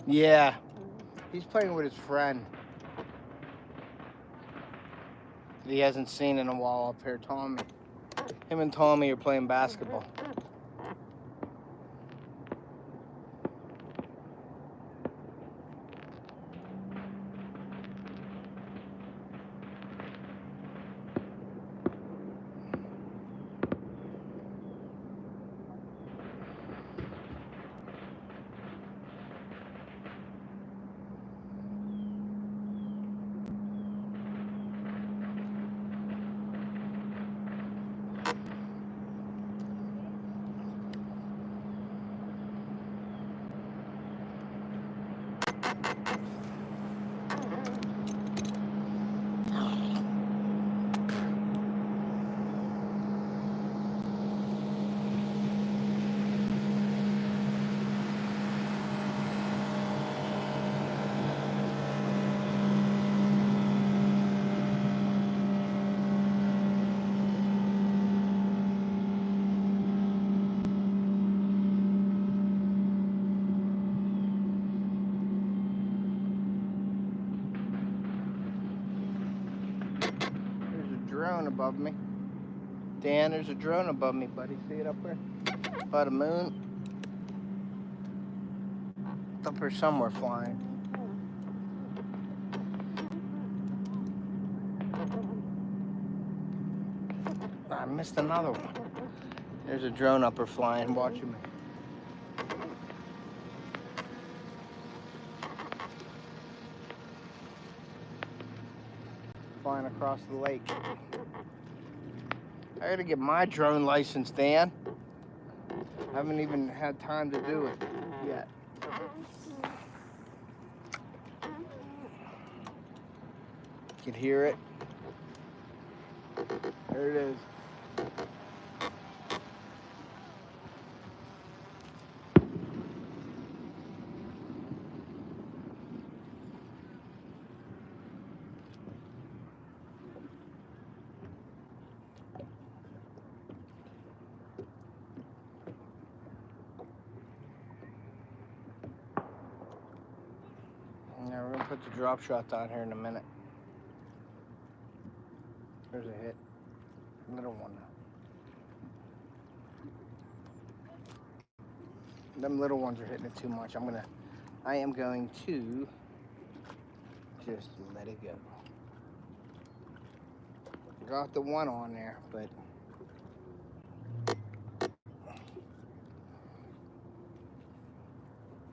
Yeah, he's playing with his friend that he hasn't seen in a while up here, Tommy. Him and Tommy are playing basketball. Drone above me. Dan, there's a drone above me, buddy. See it up there? By the moon. It's up here somewhere flying. I missed another one. There's a drone up here flying, watching me. Flying across the lake. I gotta get my drone license, Dan. I haven't even had time to do it yet. You can hear it. There it is. Now we're gonna put the drop shot down here in a minute. There's a hit. Little one. Them little ones are hitting it too much. I am going to just let it go. Got the one on there, but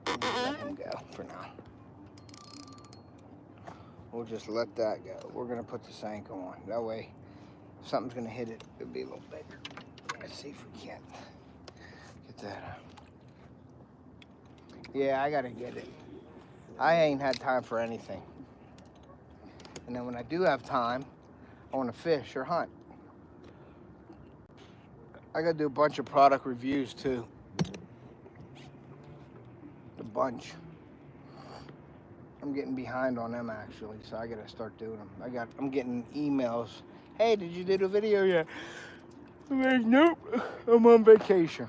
let him go for now. We'll just let that go. We're gonna put the Senko on. That way, if something's gonna hit it, it'll be a little bigger. Let's see if we can't get that. Yeah, I gotta get it. I ain't had time for anything. And then when I do have time, I wanna fish or hunt. I gotta do a bunch of product reviews too. A bunch. I'm getting behind on them actually, so I gotta start doing them. I'm getting emails. Hey, did you do the video yet? I'm like, nope, I'm on vacation.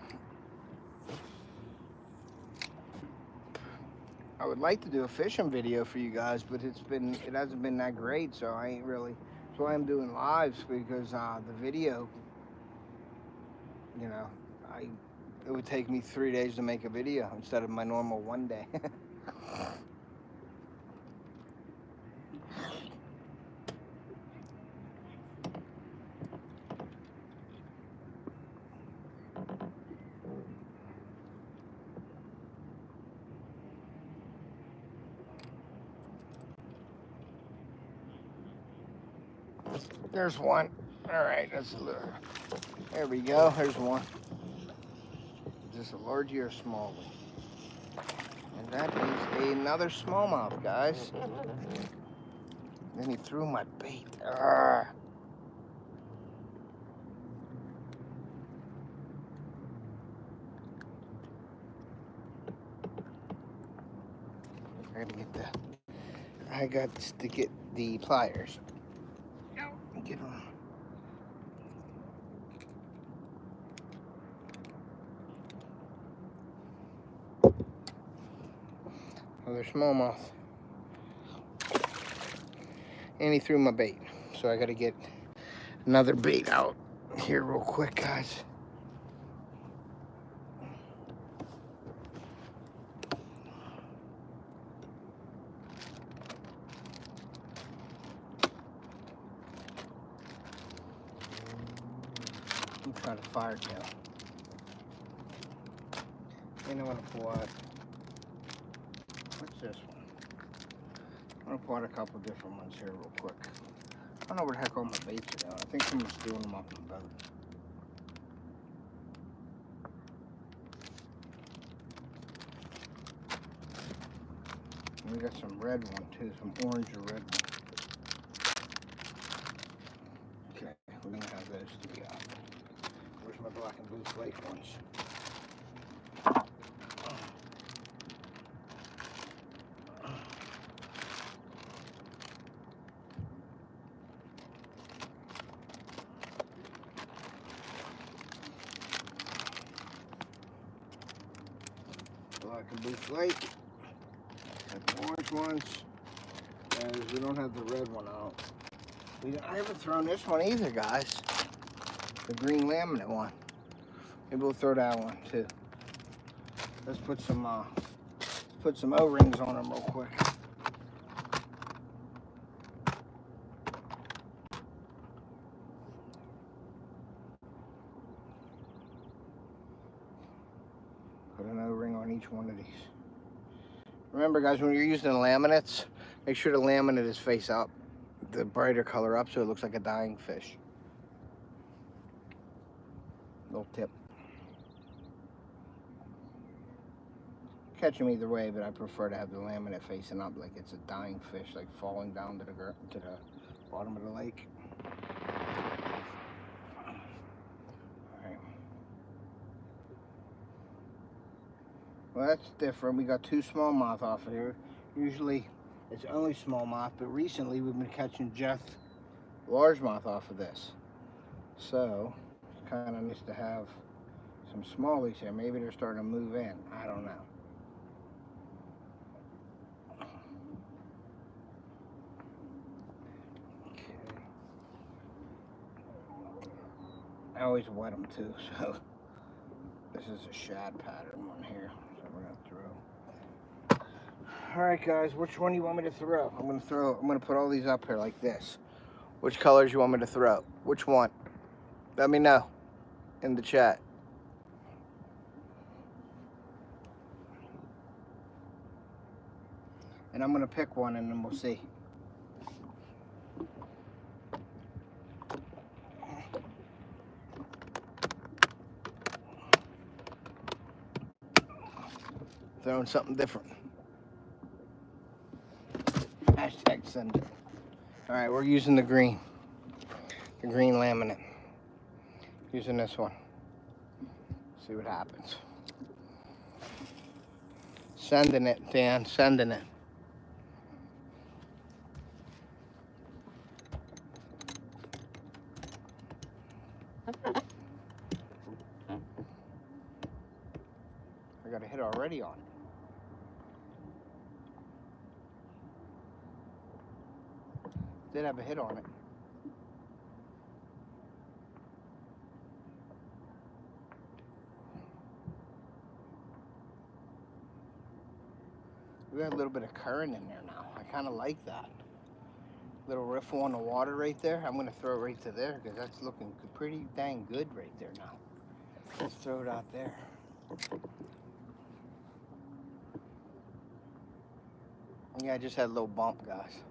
I would like to do a fishing video for you guys, but it hasn't been that great, so I ain't really. That's why I'm doing lives, because the video, you know, it would take me 3 days to make a video instead of my normal 1 day. There's one. All right, that's a little. There we go. There's one. Is this a largie or a small one? And that is another smallmouth, guys. Then he threw my bait. Arrgh. I got to get the pliers. Get them. Another smallmouth. And he threw my bait. So I gotta get another bait out here real quick, guys. I'm trying to fire tail. And I want to pull out. What's this one? I'm going to pull out a couple different ones here real quick. I don't know where the heck all my baits are down. I think someone's doing them off the boat. And we got some red one too, some orange or red one. Okay, we're going to have those to be out. Where's my black and blue flake ones? Black and blue flake. Got the orange ones. As we don't have the red one out. I haven't thrown this one either, guys. The green laminate one. Maybe we'll throw that one too. Let's put some O-rings on them real quick. Put an O-ring on each one of these. Remember, guys, when you're using laminates, make sure the laminate is face up, the brighter color up, so it looks like a dying fish. Little tip. Catch them either way, but I prefer to have the laminate facing up like it's a dying fish, like falling down to the bottom of the lake. Alright. Well, that's different. We got 2 smallmouth off of here. Usually it's only smallmouth, but recently we've been catching just largemouth off of this. So it's kind of nice to have some smallies here. Maybe they're starting to move in. I don't know. I always wet them too, so this is a shad pattern one here, so we're gonna throw. All right, guys, which one do you want me to throw? I'm gonna put all these up here like this. Which colors you want me to throw? Which one? Let me know in the chat. And I'm gonna pick one and then we'll see. Throwing something different. Hashtag send it. All right, we're using the green laminate. Using this one. See what happens. Sending it, Dan, sending it. I got a hit already on it. Did have a hit on it. We got a little bit of current in there now. I kind of like that. Little riffle on the water right there. I'm going to throw it right to there because that's looking pretty dang good right there now. Let's throw it out there. Yeah, I just had a little bump, guys.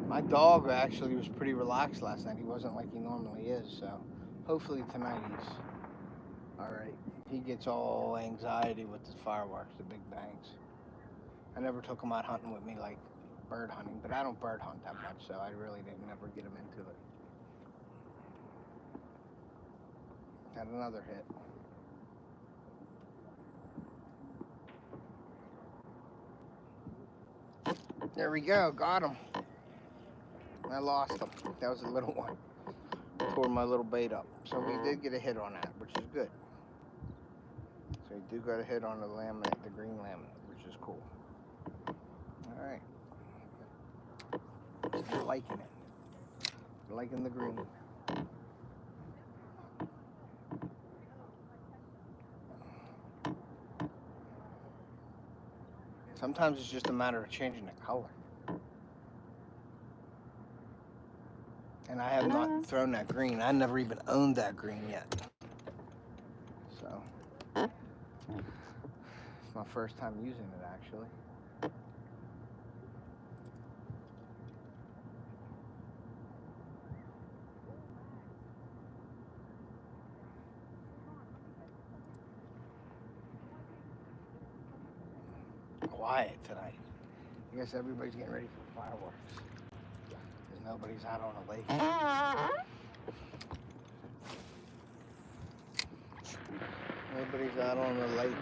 My dog actually was pretty relaxed last night. He wasn't like he normally is, so hopefully tonight he's all right. He gets all anxiety with the fireworks, the big bangs. I never took him out hunting with me like bird hunting, but I don't bird hunt that much, so I really didn't ever get him into it. Had another hit. There we go, got him. I lost him. That was a little one. Tore my little bait up. So we did get a hit on that, which is good. So we do got a hit on the laminate, the green laminate, which is cool. Alright. So you're liking it. You're liking the green. Sometimes it's just a matter of changing the color. And I have not thrown that green. I never even owned that green yet. So, it's my first time using it actually. Quiet tonight. I guess everybody's getting ready for fireworks. Because nobody's out on the lake. Nobody's out on the lake.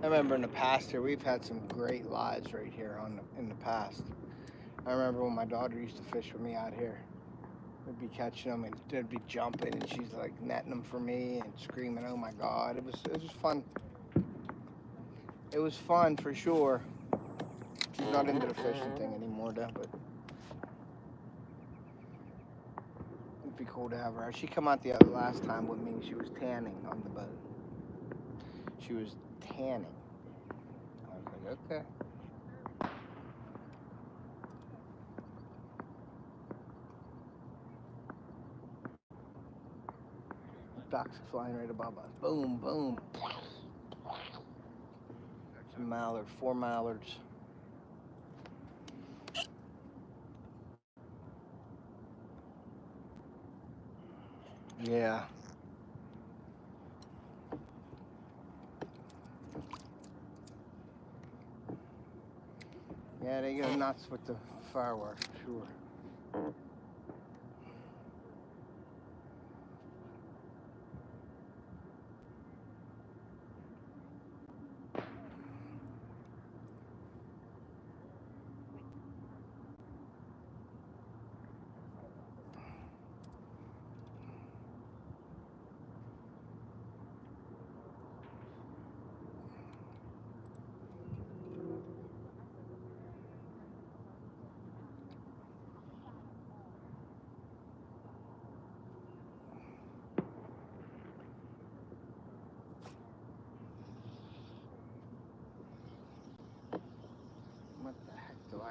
I remember in the past here, we've had some great lives right here in the past. I remember when my daughter used to fish with me out here. We'd be catching them and they'd be jumping and she's like netting them for me and screaming, "Oh my God." It was fun. It was fun for sure. She's not into the fishing thing anymore though, but it'd be cool to have her. She come out the last time with me. She was tanning on the boat. She was tanning. I was like, okay. Ducks flying right above us. Boom, boom. Some mallards, 4 mallards. Yeah. Yeah, they go nuts with the fireworks, for sure.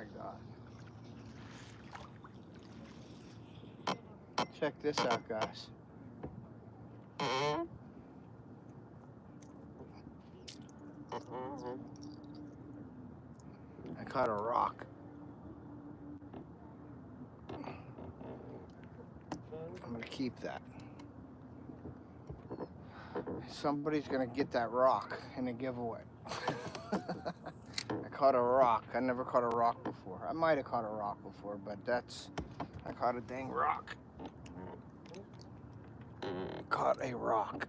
my God. Check this out, guys. I caught a rock. I'm gonna keep that. Somebody's gonna get that rock in a giveaway. I caught a rock. I never caught a rock before. I might have caught a rock before, but I caught a dang rock. Caught a rock.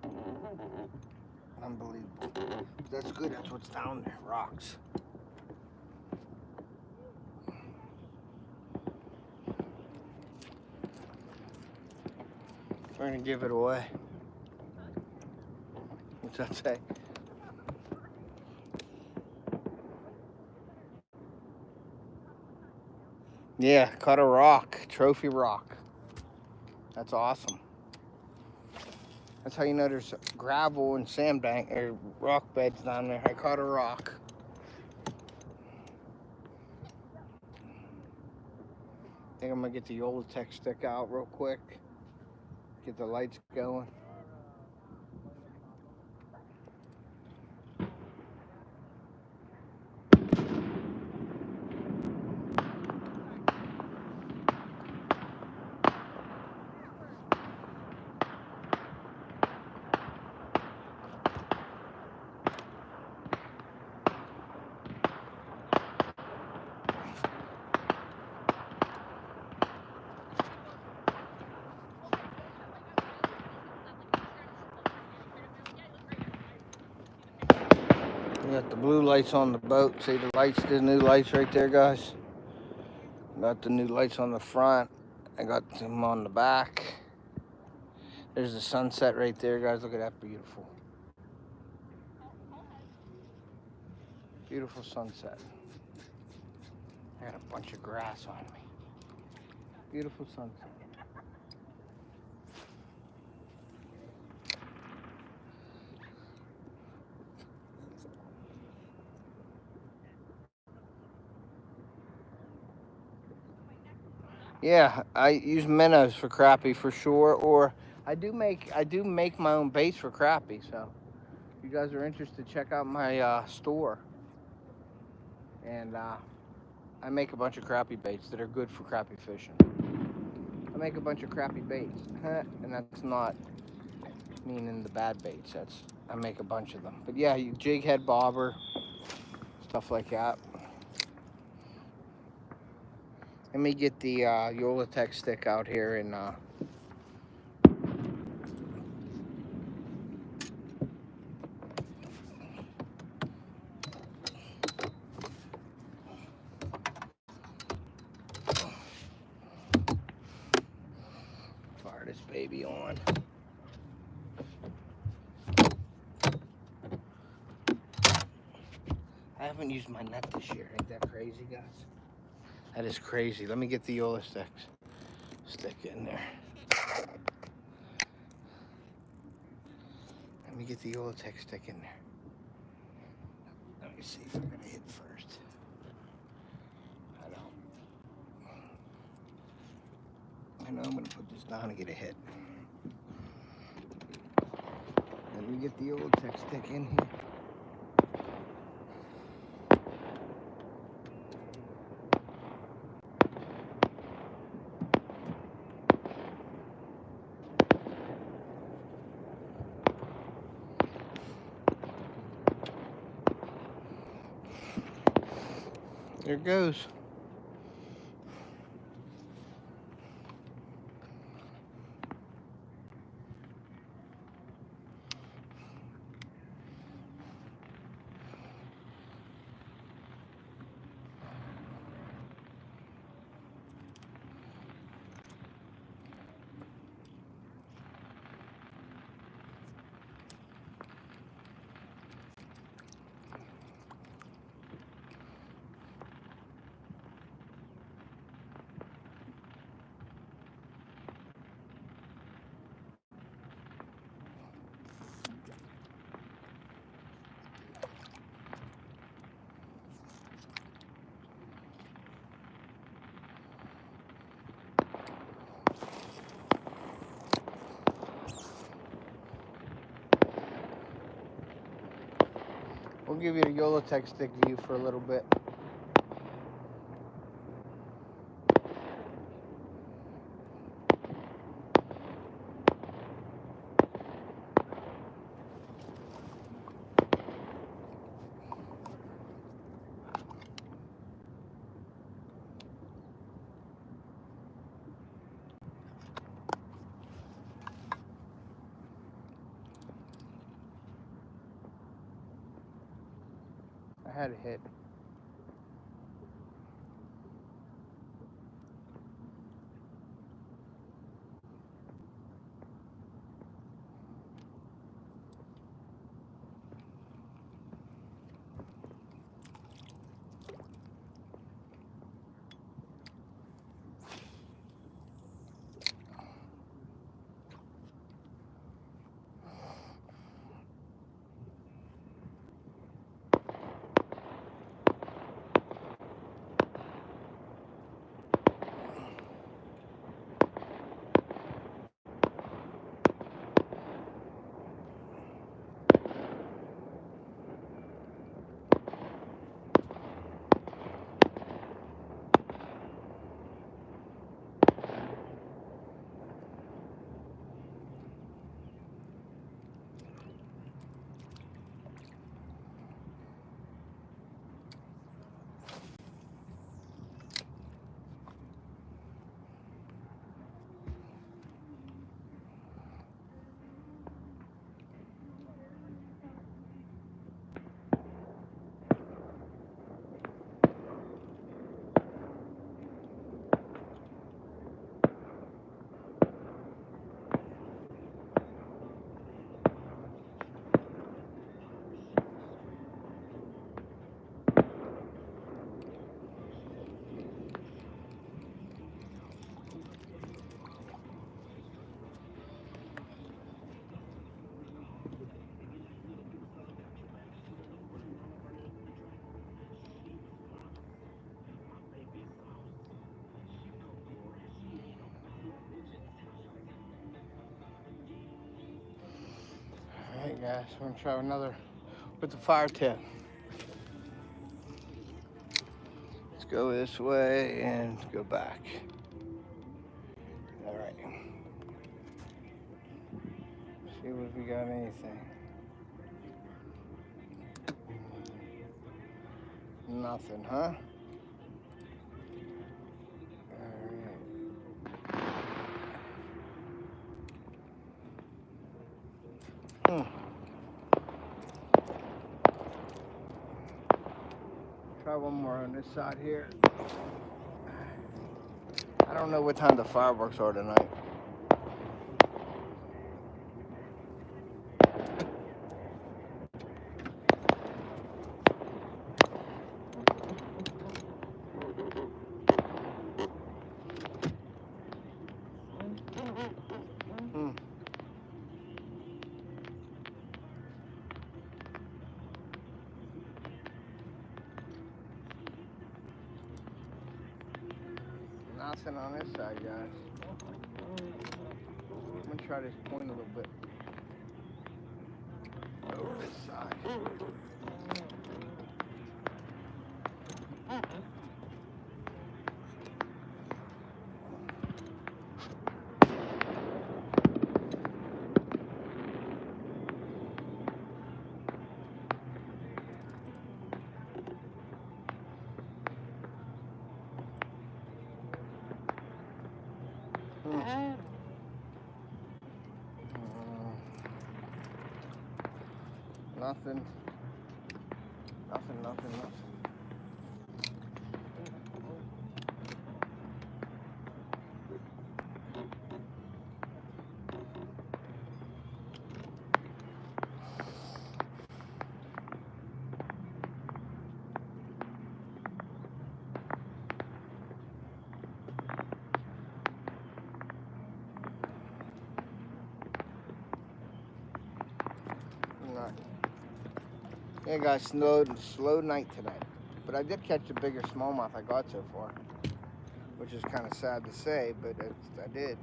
Unbelievable. That's good. That's what's down there. Rocks. We're gonna give it away. What's that say? Yeah, caught a rock. Trophy rock. That's awesome. That's how you know there's gravel and sandbank or rock beds down there. I caught a rock. I think I'm gonna get the Olatech stick out real quick. Get the lights going. We got the blue lights on the boat. See the lights, the new lights right there, guys? Got the new lights on the front. I got them on the back. There's the sunset right there, guys. Look at that, beautiful. Beautiful sunset. I got a bunch of grass on me. Beautiful sunset. Yeah, I use minnows for crappie for sure, or I do make my own baits for crappie. So, if you guys are interested, check out my store, and I make a bunch of crappie baits that are good for crappie fishing. I make a bunch of crappie baits, and that's not meaning the bad baits. I make a bunch of them. But yeah, you jig head bobber, stuff like that. Let me get the Olatech stick out here and fire this baby on. I haven't used my net this year. Ain't that crazy, guys? That is crazy. Let me get the Olatech stick in there. Let me get the Olatech stick in there. Let me see if I'm gonna hit first. I know I'm gonna put this down and get a hit. Let me get the Olatech stick in here. There it goes. We'll give you the Yolotech stick view for a little bit. I had a hit. Alright guys, I'm gonna try another with the fire tip. Let's go this way and go back. Alright. See if we got anything. Nothing, huh? Try one more on this side here. I don't know what time the fireworks are tonight. Nothing on this side, guys. I'm gonna try this point a little bit. Over this side. Nothing. Yeah guys, slow night today. But I did catch the bigger smallmouth I got so far. Which is kind of sad to say, but I did.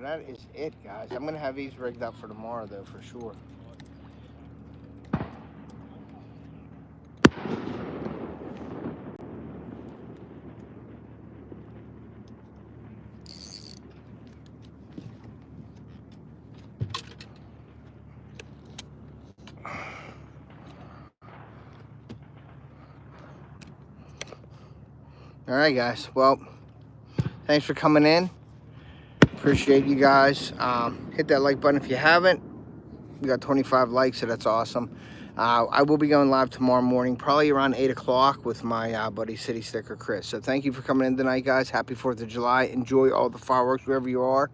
that is it, guys. I'm gonna have these rigged up for tomorrow, though, for sure. All right, guys. Well, thanks for coming in. Appreciate you guys. Hit that like button if you haven't. We got 25 likes, so that's awesome. I will be going live tomorrow morning, probably around 8 o'clock with my buddy City Sticker Chris. So thank you for coming in tonight, guys. Happy 4th of July. Enjoy all the fireworks wherever you are.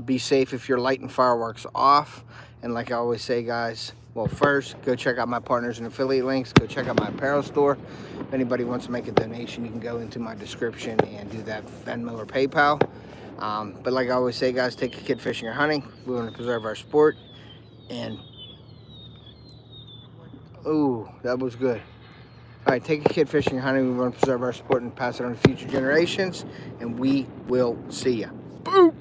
Be safe if you're lighting fireworks off. And like I always say, guys, well, first, go check out my partners and affiliate links. Go check out my apparel store. If anybody wants to make a donation, you can go into my description and do that Venmo or PayPal. But like I always say, guys, take a kid fishing or hunting. We want to preserve our sport. And, ooh, that was good. All right, take a kid fishing or hunting. We want to preserve our sport and pass it on to future generations. And we will see ya. Boom!